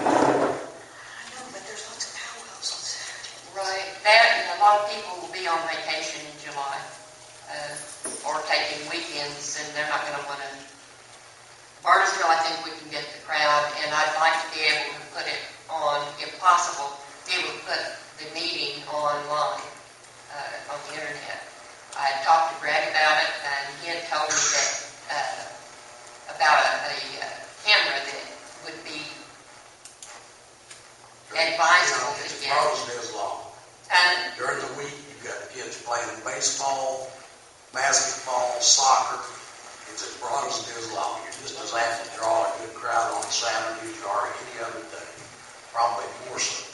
know, but there's lots of powwows on Saturday. Right, that, and a lot of people will be on vacation in July, or taking weekends, and they're not gonna wanna. Bartlesville, I think we can get the crowd, and I'd like to be able to put it on, if possible, be able to put the meeting online, on the internet. I had talked to Greg about it, and he had told me that, about a camera that would be advisable to It's get. probably as long. And During the week, you've got kids playing baseball, basketball, soccer. It's as broad as it is long. You're just as apt to draw a good crowd on Saturday as you are any other day. Probably more so.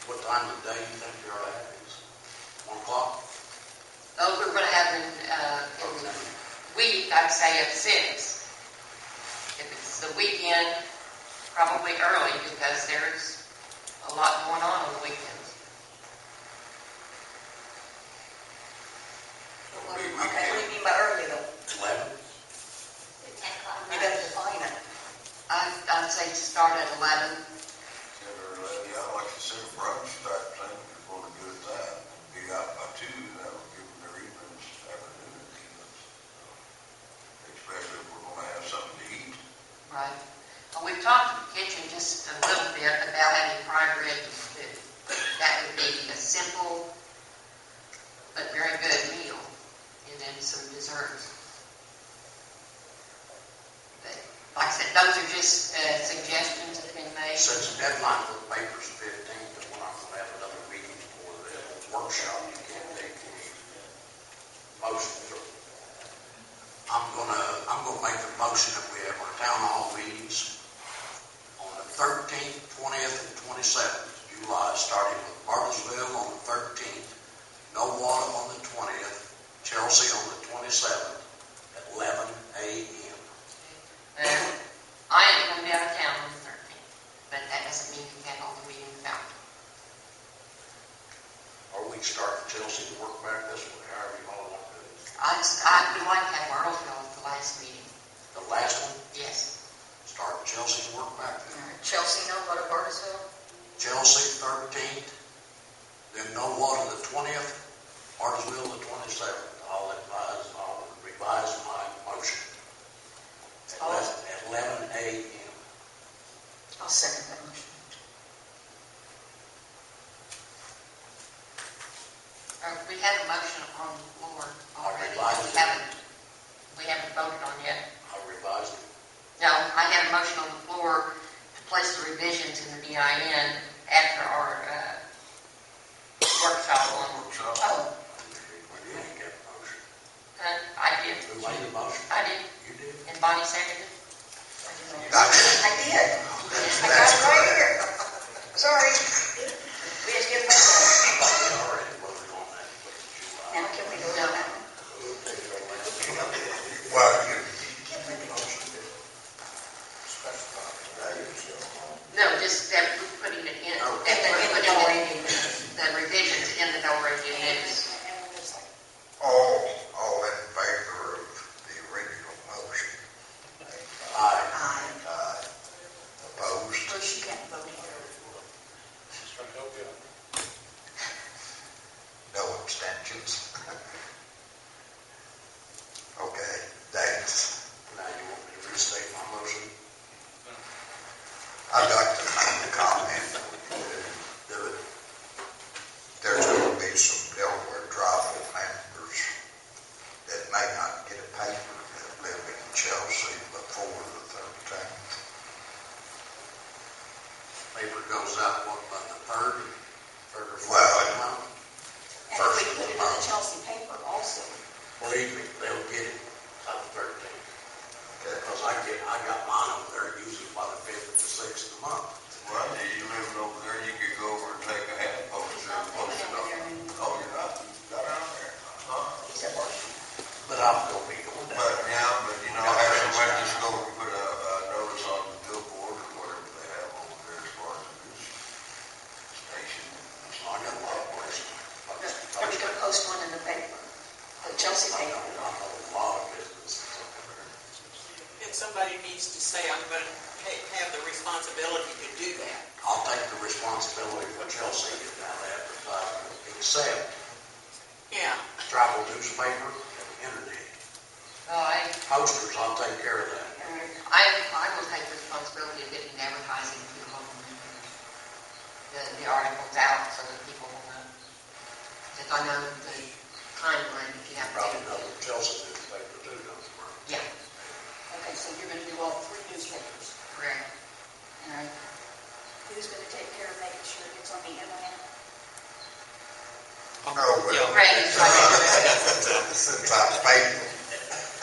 What time of the day you think you're at? Is 1 o'clock? Those we're gonna have in the week, I'd say at 6. If it's the weekend, probably early, because there's a lot going on the weekends. Okay, what do you mean by early though? 11? You gotta define it. I'd say start at 11. Yeah, I like to see a brunch type thing, before we do that, be out by 2, that would give them their evenings, afternoon and evenings. Especially if we're gonna have something to eat. Right. Well, we've talked to the kitchen just a little bit about having fried eggs too. That would be a simple but very good meal, and then some desserts. But like I said, those are just suggestions that have been made. Since the deadline for the paper's 15th, and when I'm gonna have another meeting for the workshop, you can't take any motions. I'm gonna make a motion that we have our town hall meetings on the 13th, 20th, and 27th of July, starting with Bartlesville on the 13th, Nowata on the 20th, Chelsea on the 27th, at 11 a.m. I am going to be out of town on the 13th, but that doesn't mean you can't hold the meeting without me. Or we can start in Chelsea and work back this way, however you all want to do it. I'd like to have Earlsville at the last meeting. The last one, Yes. start in Chelsea and work back there. Chelsea, no, what of Bartlesville? Chelsea 13th, then Nowata the 20th, Bartlesville the 27th. I'll revise my motion at 11 a.m. I'll second that motion. We have a motion on the floor already. revised it. We haven't voted on yet. I revised it. No, I have a motion on the floor to place the revisions in the BIN after our workshop on. Oh, We didn't get a motion. I did. Who made the motion? I did. You did? And Bonnie seconded. I did. I got it right here. Sorry. We had to get it back. We already voted on that. Now can we go down that one? Well, you, No, just that we're putting it in. Oh. That we're putting the revisions in the Norwegian news. all in favor of the original motion? Aye. Aye. Opposed? Well, she can't vote here. Just trying to help you out. No abstentions? Okay, thanks. Now you want me to restate my motion? I'd like to make a comment. Do it. There's going to be some Delaware tribal members that may not get a paper that live in Chelsea before the 13th. Paper goes out, what, about the third or fourth Well, month? And if we put it in the Chelsea paper also. Believe me, they'll get it on the 13th. Okay. Because I got mine over there usually by the 5th to 6th of the month. Well, you living over there, you could go over and take a hand poster and post it on. Oh, you're not, not out there. He's at work. But I'm going to be going down. But, yeah, but you know, have somebody just go and put a notice on the billboard or whatever they have over there as far as the news station. So I got a lot of questions. Are we going to post one in the paper? The Chelsea I paper? know a lot of businesses over there. And somebody needs to say, I'm going to have the responsibility to do that. I'll take the responsibility for Chelsea getting out advertisement, except Yeah. tribal newspaper and internet. Posters, I'll take care of that. I will take the responsibility of getting the advertising to the local newspapers. The articles out so that people will know. Because I know the timeline if you have to. Probably know the Chelsea newspaper too, don't you, Mark? Yeah, Okay, so you're going to do all 3 newspapers. correct. All right. Who's going to take care of making sure it gets on the internet? Oh, well, Ray is right. since I'm faithful.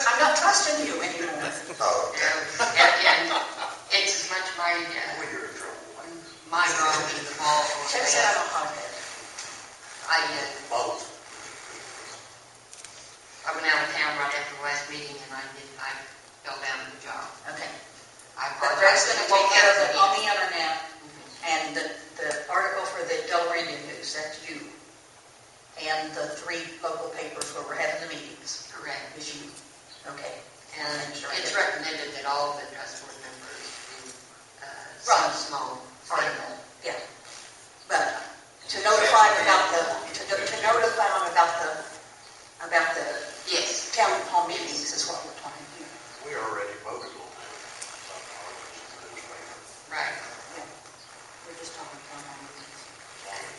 I'm not trusting you anymore. Oh, okay. And it's as much Well, you're in trouble. my drawing to the ball. Check it out on Monday. Both. I went out of town right after the last meeting and I fell down to the job. Okay. I But Greg's apologize. gonna take care of it on the internet, and the article for the Del Rio News, that's you. And the 3 local papers where we're having the meetings Correct. is you. Okay. And Sure. it's recommended that all of the trust board members do Right. some small Article, yeah. But to notify them about to notify them about the yes. town hall meetings is what we're talking about. We already voted on that. Right. Yeah. We're just talking town hall meetings.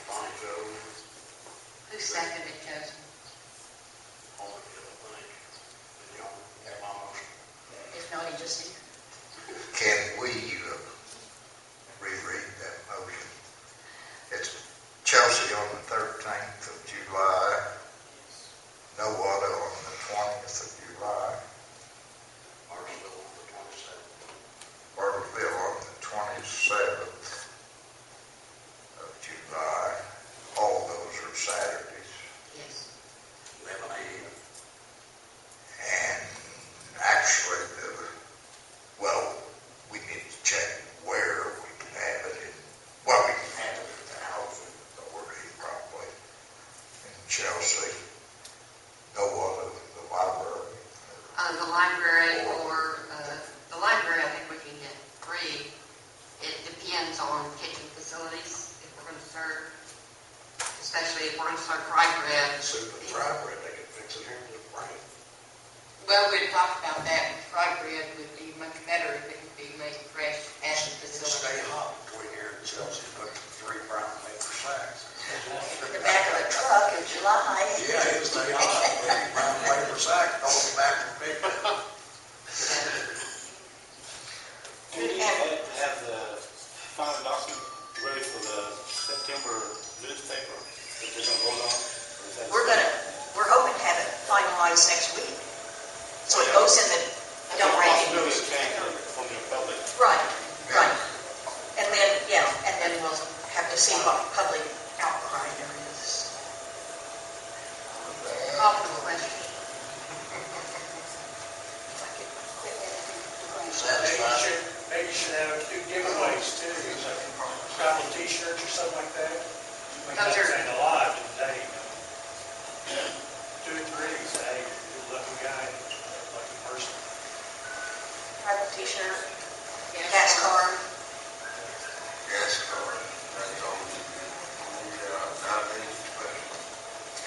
Bonnie Joe, Who seconded it, Joseph? all of you, I think. And y'all have my motion. If not, he just, Can we reread that motion? It's Chelsea on the 13th of July, Nowata on the 20th of July, Marshville on the 27th. Bartlesville on the 27th of July. All those are Saturdays. Yes. 11 a.m. And actually, we need to check where we can have it in, we can have it in the housing authority probably in Chelsea. No other than the library. The library or, the library, I think we can get 3. It depends on kitchen facilities, if we're going to serve, especially if we're going to serve fry bread. Soup and fry bread, they can fix it here and just bring it. Well, we talked about that, fry bread would be much better if it could be made fresh at the It'll facility. stay hot between here and Chelsea, put 3 brown paper sacks. the back of a truck in July. Yeah, it'll stay hot, put a brown paper sack, throw it back and pick it up. Do we have the final document ready for the September newspaper that they're gonna vote on? Or is that- We're hoping to have it finalized next week. So it goes in the Del Rio Possibility News. of change from the public. Right. And then we'll have to see what public outcry there is. Call for the question. Satisfied? Maybe you should have 2 giveaways too, like travel t-shirts or something like that. Make that Those are- thing alive today, 2 or 3, say, you're a lucky guy, lucky person. Private t-shirt, gas card. Gas card, that's always a good, diabetes special,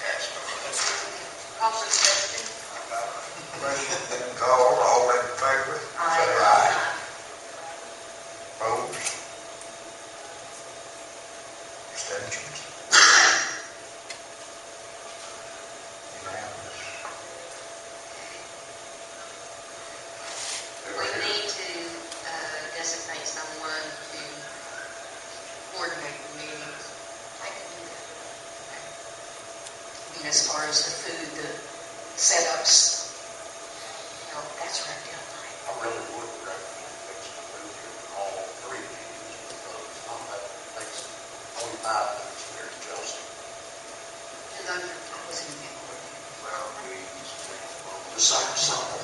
gas card. Call for the question. Question called, all in favor? Say aye. Opposed? Abstentions? Unanimous. We need to designate someone to coordinate the meetings. I can do that. I mean, as far as the food, the setups, that's right down mine. I really would recommend fixing the food here in all 3 meetings because some of that takes 45 minutes here in Chelsea. And those are I was in there. Well, meetings, The same Sunday.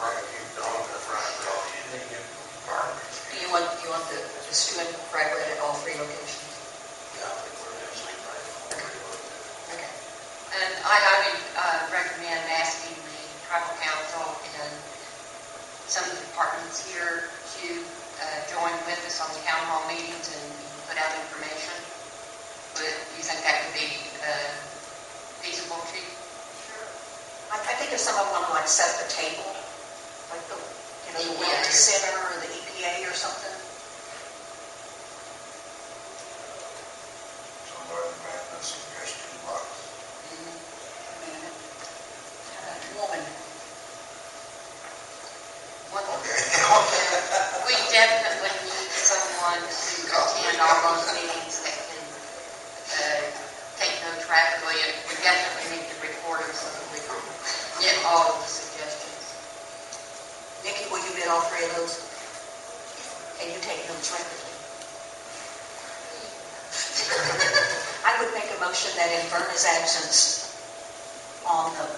right, you don't, that's right, Do you want the stew and fried bread at all 3 locations? Yeah, I think we're in the same rate. Okay. And I highly recommend asking the tribal council and some of the departments here to join with us on the town hall meetings and put out information. But you think that would be feasible, Chief? I think if someone wanted to like set up a table, like the Wellness Center or the EPA or something. somebody made a suggestion box. Woman. We definitely need someone to attend all those meetings that can take notes rapidly. And we definitely need the recorders so that we can get all of the suggestions. Nikki, will you bid all 3 of those? And you take take notes rapidly. I would make a motion that in Verna's absence on the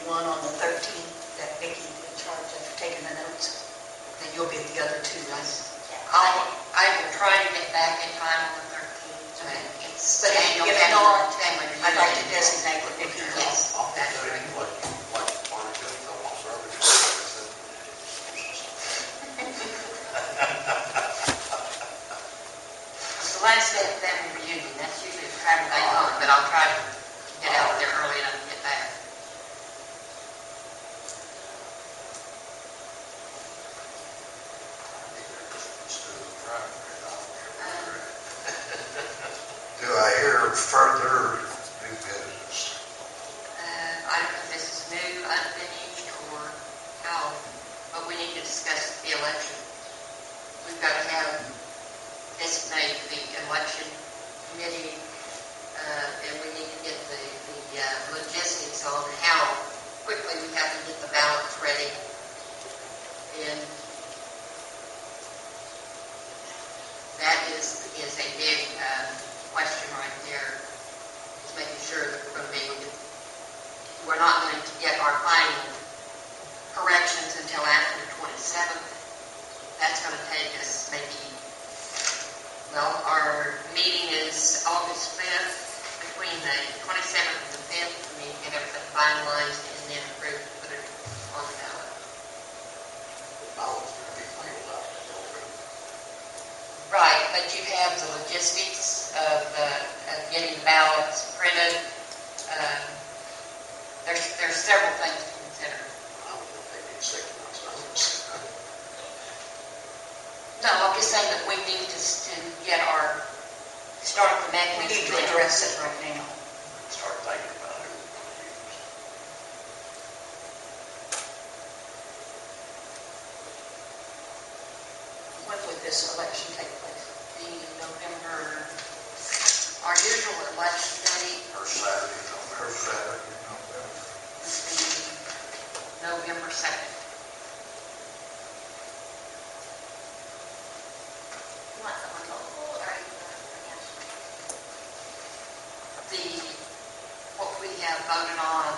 one on the 13th, that Vicki in charge of taking the notes, then you'll be the other two, right? I will try to get back in time on the 13th, but it's But annual if family not, review. I'd like to designate what Vicki does. Yes, I'll that's do right. it like Barney Cook, on my service. The last day of family reunion, that's usually a travel day home, but I'll try to get out there early enough to get back. Do I hear further new business? I don't know if this is new, unfinished, or how, but we need to discuss the election. We've got to have designate the election committee, and we need to get the logistics on how quickly we have to get the ballots ready. And that is a big question right there, is making sure that we're not going to get our final corrections until after the 27th. That's going to take us maybe, well, our meeting is August 5th, between the 27th and the 5th, we need to get everything finalized and then approved, put it on the ballot. The ballot's going to be mailed out to everybody. Right, but you have the logistics of getting the ballots printed. There's several things to consider. I don't know if they need 6 months notice. No, I'm just saying that we need to start the We mechanism. need to address it right now. Start thinking about who we're going to use. When would this election take place? The November, our usual election date First Saturday, First Saturday in November. is the November 2nd. You want someone local or are you national? What we have voted on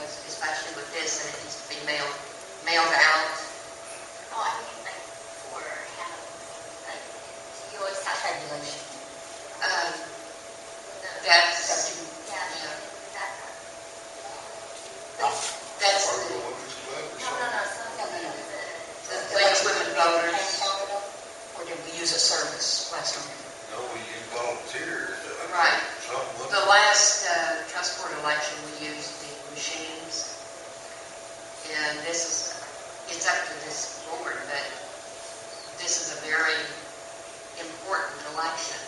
was, especially with this, that it needs to be mailed out. Oh, I mean, like, for Hannah, like, you always have Tabulation. That's, yeah, yeah. that, That's Or the the Women's Club or no, something? the Ladies, Women Voters. Or did we use a service last November? No, we use volunteers. Right. Some The last trust board election, we used the machines. And it's up to this board, but this is a very important election.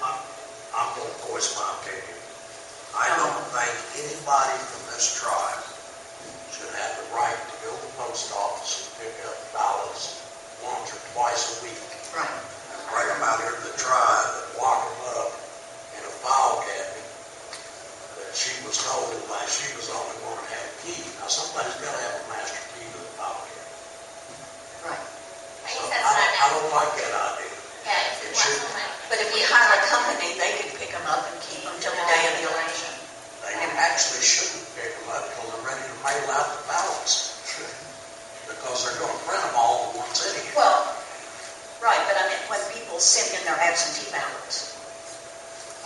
I'm going to voice my opinion. I don't think anybody from this tribe should have the right to go to the post office and pick up ballots once or twice a week. Right. Bring them out here to the tribe and lock them up in a file cabinet that she was told that she was the only one that had a key. Now, somebody's got to have a master key to the file cabinet. Right. I So guess that's not I don't like that idea. Yeah, if It you want should- someone. But if you hire a company, they can pick them up and keep them till the day of the election. They actually shouldn't pick them up until they're ready to mail out the ballots. Because they're going to print them all at once anyhow. Well, right, but I mean, when people send in their absentee ballots,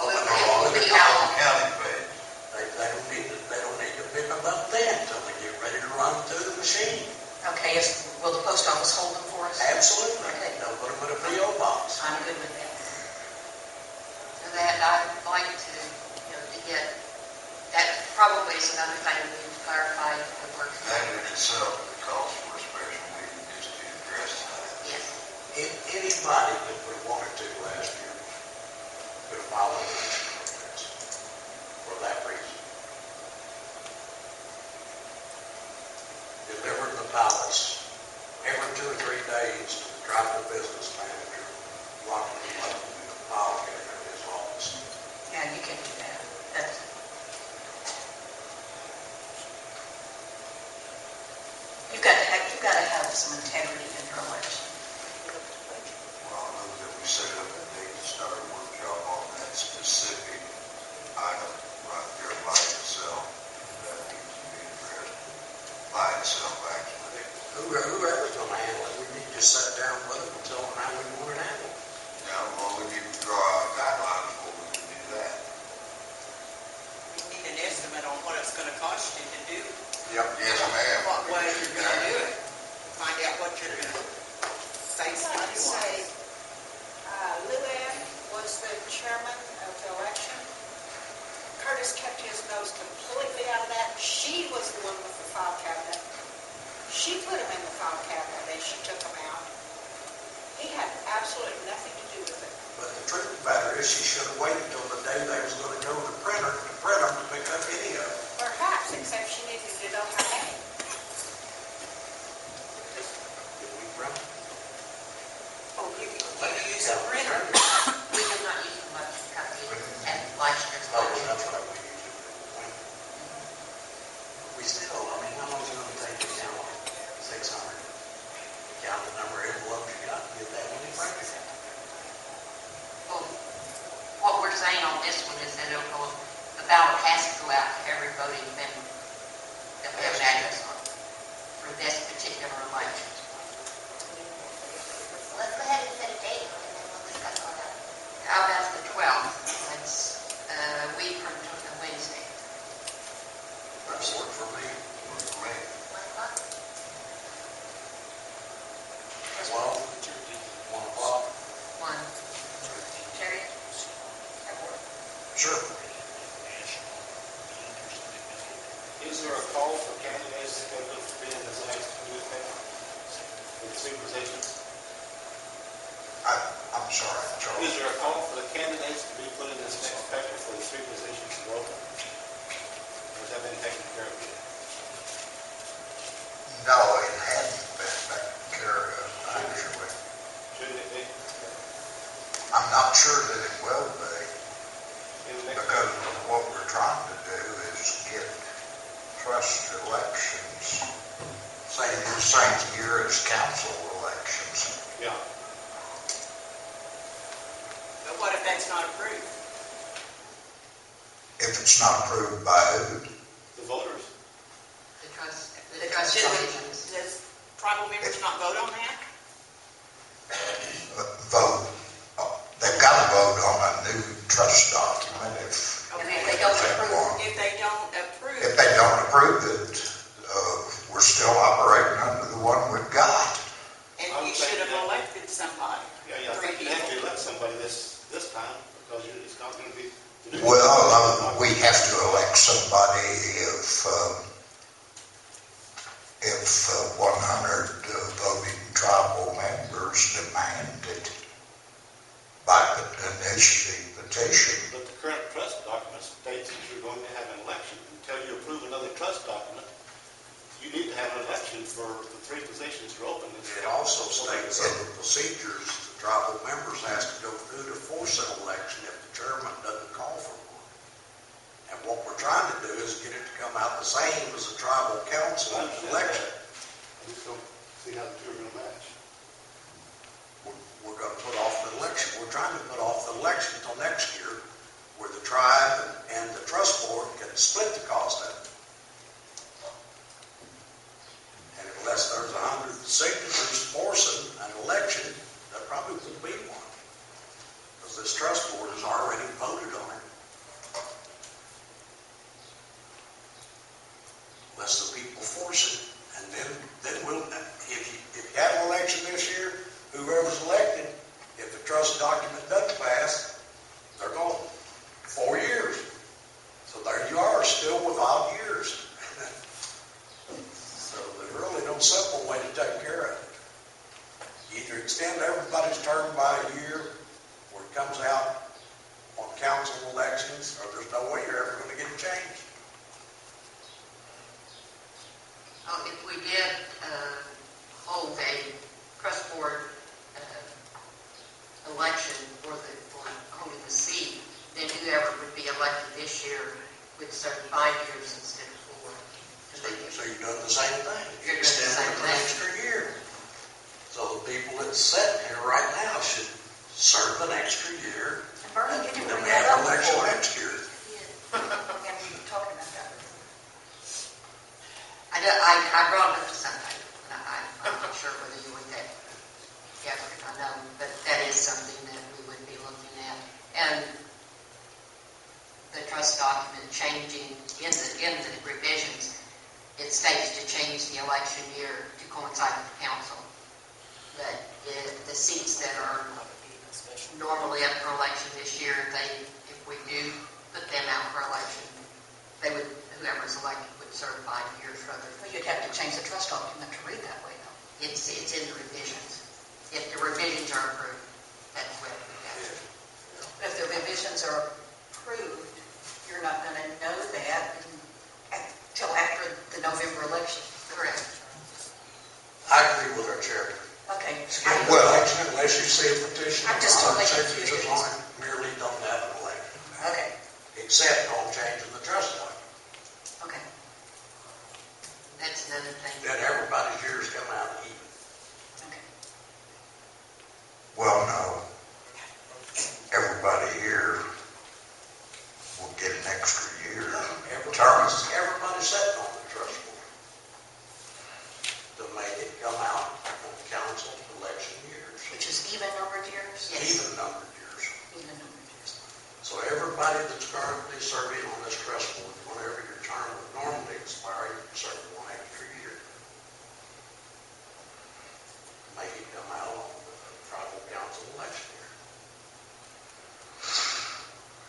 Oh, We- and they're all we- in we the all- county page. They don't need to pick them up then until they get ready to run through the machine. okay, will the post office hold them for us? Absolutely. Okay. They'll put them in a P.O. box. I'm good with that. So that I'd like to, to get, that probably is another thing we need to clarify if it works. That in itself would call for a special meeting just to address that. Yes. If anybody that would have wanted to last year could have filed an election protest for that reason. Delivered the ballots every 2 or 3 days to the tribal business manager, locking them up in the file cabinet in his office. Yeah, you can do that. That's, you've got to have some integrity in your election. Well, to say, Luann was the chairman of the election. Curtis kept his nose completely out of that. She was the one with the file cabinet. She put him in the file cabinet and she took him out. He had absolutely nothing to do with it. But the truth of the matter is, she should have waited till the day they was gonna go to the printer to print them to pick up any of them. Perhaps, except she needed to know how many. Did we print them? Oh, you use a printer. We do not use the election company at Leicester. Oh, that's right, we use it. We still, I mean, how long is it gonna take to count 600? Count the number of envelopes you got, get that one in print. Well, what we're saying on this one is that the ballot has to go out to every voting member that we have an address on for this particular election. Let's go ahead and set a date, and then we'll discuss all that. How about the 12th? That's a week from Wednesday. That's work for me. 1 o'clock? Well, 1 o'clock. 1. Terry? Sure. Is there a call for candidates to go to being in this next newspaper? For the three positions? I'm sorry, Charles. Is there a call for the candidates to be put in this next paper for the three positions that are open? Or has that been taken care of yet? No, it hadn't been taken care of, actually. Shouldn't it be? I'm not sure that it will be, In the next because what we're trying to do is get trust elections same year as council elections. Yeah. But what if that's not approved? If it's not approved by who? The voters. The trust Should elections. does tribal members not vote on that? Vote. They've got to vote on a new trust document if And if they don't they approve, want. If they don't approve. If they don't approve it, we're still operating under the one we've got. And I would you think should have that- elected somebody. Yeah, I 3 think you have to people. elect somebody this time, because it's not going to be. Well, we have to elect somebody if 100 voting tribal members demand it by initiating petition. But the current trust document states that you're going to have an election. Until you approve another trust document, you need to have an election for the three positions that are open. It also states that the procedures, the tribal members has to go through to force an election if the chairman doesn't call for one. And what we're trying to do is get it to come out the same as a tribal council election. I just don't see how the two are going to match. We're going to put off the election. We're trying to put off the election until next year, where the tribe and the trust board can split the cost of it. And unless there's 100 signatures forcing an election, there probably won't be one. Because this trust board has already voted on it. Unless the people force it. And then we'll, if you have an election this year, whoever's elected, if the trust document doesn't pass, they're gone 4 years. So there you are, still with odd years. So there's really no simple way to take care of it. Either extend everybody's term by a year, or it comes out on council elections, or there's no way you're ever going to get it changed. if we did hold a trust board election for holding the seat, then whoever would be elected this year would serve 5 years instead of 4. So you're doing the same thing. You're doing the Extend same it an thing. extra year. So the people that's sitting here right now should serve an extra year. Bernie, you didn't And bring we that have up an election before. next year. And we were talking about that before. I brought it up to somebody. I'm not sure whether you would that, yeah, I know, but that is something that we would be looking at. And the trust document changing in the revisions, it states to change the election year to coincide with the council. But the seats that are normally up for election this year, if we do put them out for election, whoever's elected would serve 5 years rather than. Well, you'd have to change the trust document to read that way, though. It's in the revisions. If the revisions are approved, that's what we have to. But if the revisions are approved, you're not going to know that until after the November election. Correct. I agree with our chairman. Okay. Skip the election unless you see a petition. I'm just totally signatures confused. on it, merely don't have an election. Okay, Except on changing the trust document. okay. That's another thing. Then everybody's years come out even. Okay. Well, no. Everybody here will get an extra year term. Everybody's sitting on the trust board to make it come out on council election years. Which is even numbered years? Yes. Even numbered years. Even numbered years. So everybody that's currently serving on this trust board, whenever your term would normally expire, you can serve 1 extra year. Make it come out on the tribal council election year.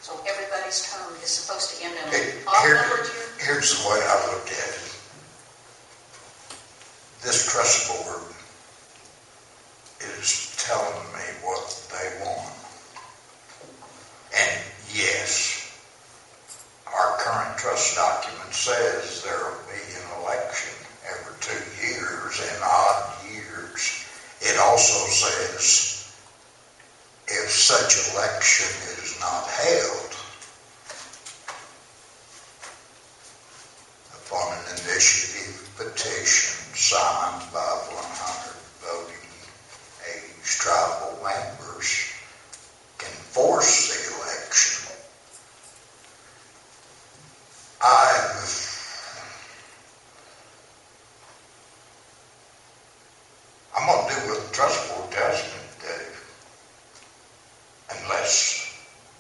So everybody's term is supposed to end in Okay, an odd-numbered year? here's the way I look at it. This trust board is telling me what they want. And yes, our current trust document says there will be an election every 2 years and odd years. It also says if such election is not held upon an initiative petition signed by 100 voting age tribal members can force the election. I'm going to do what the trust board tells me to do. Unless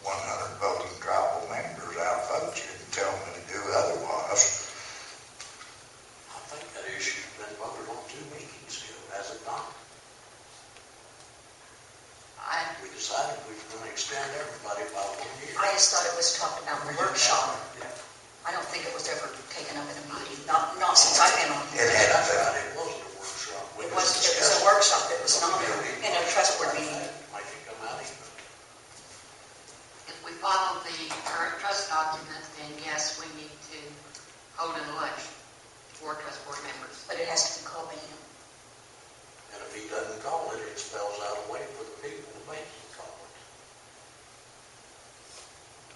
100 voting tribal members outvote you and tell me to do otherwise. I think that issue's been voted on 2 meetings ago, has it not? We decided we were going to extend everybody by 1 year. I just thought it was talked about in the workshop. I don't think it was ever taken up in a meeting, not since I've been on here. That's right, it wasn't a workshop. It was a workshop that was not in a trust board meeting. Make it come out even. If we follow the current trust document, then yes, we need to hold an election for trust board members. But it has to be called by him. And if he doesn't call it, it spells out a way for the people to make him call it.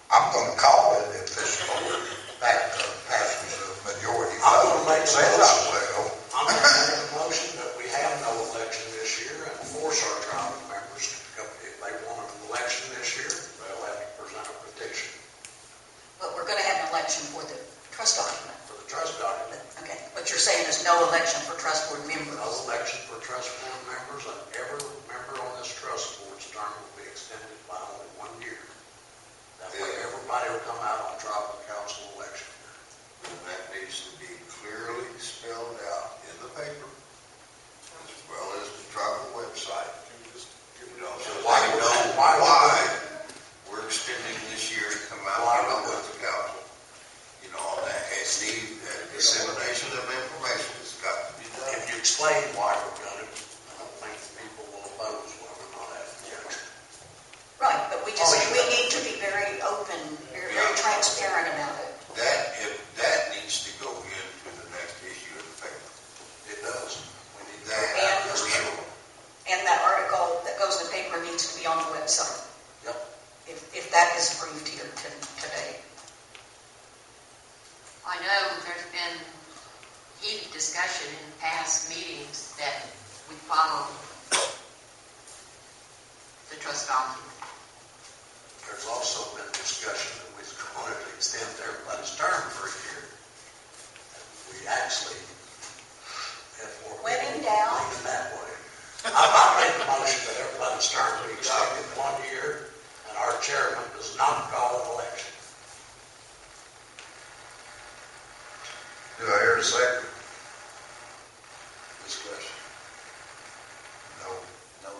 I'm going to call it if this board passes a majority I'm vote. going to make a Says I motion. will. I'm going to make a motion that we have no election this year and force our tribal members to come, if they want an election this year, they'll have to present a petition But we're going to have an election for the trust document. for the trust document. Okay, what you're saying is no election for trust board members. No election for trust board members, and every member on this trust board's term will be extended by only 1 year. That way, everybody will come out on tribal council election year. And that needs to be clearly spelled out in the paper, as well as the tribal website. You know, so Why they would- know why would- why we're extending this year to come out and with the council. You know, and that dissemination of information has got to be done. If you explain why we're doing it, I don't think people will oppose why we're not having the election. Right, but we need to be very open, very transparent about it. That needs to go into the next issue of the paper. It does. We need That for sure. And that article that goes in the paper needs to be on the website. Yep. If that is approved here today. I know there's been heated discussion in past meetings that we follow the trust document. There's also been discussion that we wanted to extend everybody's term for a year. We actually have more When in people doubt. leaning that way. I made the motion that everybody's term be extended 1 year, and our chairman does not call an election. Do I hear a second? Discussion. No. No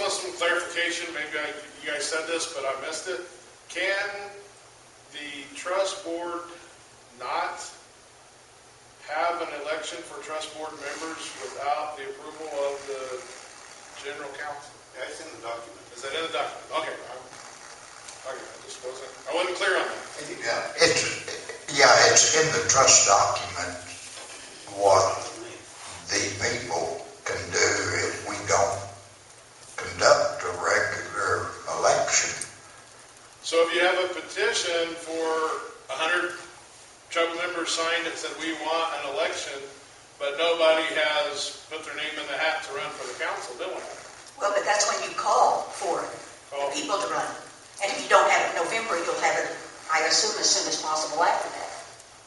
want some clarification, maybe you guys said this, but I missed it. Can the trust board not have an election for trust board members without the approval of the general council? Yeah, it's in the document. Is that in the document? Okay, I just I wasn't clear on that. It's in the trust document what the people can do if we don't conduct a regular election. So if you have a petition for 100 tribal members signed that said we want an election, but nobody has put their name in the hat to run for the council, then what happens? Well, but that's when you call for the people to run. And if you don't have it in November, you'll have it, I assume, as soon as possible after that.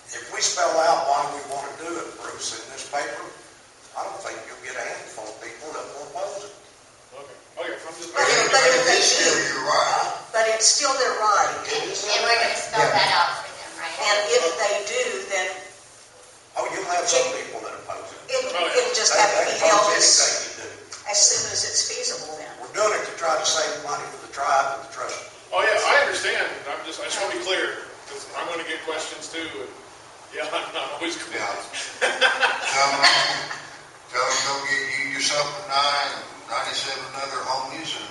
If we spell out why we want to do it, Bruce, in this paper, I don't think you'll get a handful of people that will oppose it. Okay, I'm just. But if they do, You're right. but it's still their right. And we're gonna spell that out for them, right? And if they do, then Oh, you'll have some people that oppose it. it'll just They have to be held oppose as anything you do. soon as it's feasible then. We're doing it to try to save money for the tribe and the trust. Oh yeah, I understand. I just want to be clear because I'm going to get questions too. And yeah, I'm not always clear. Tell them go get you yourself a 97 other homies and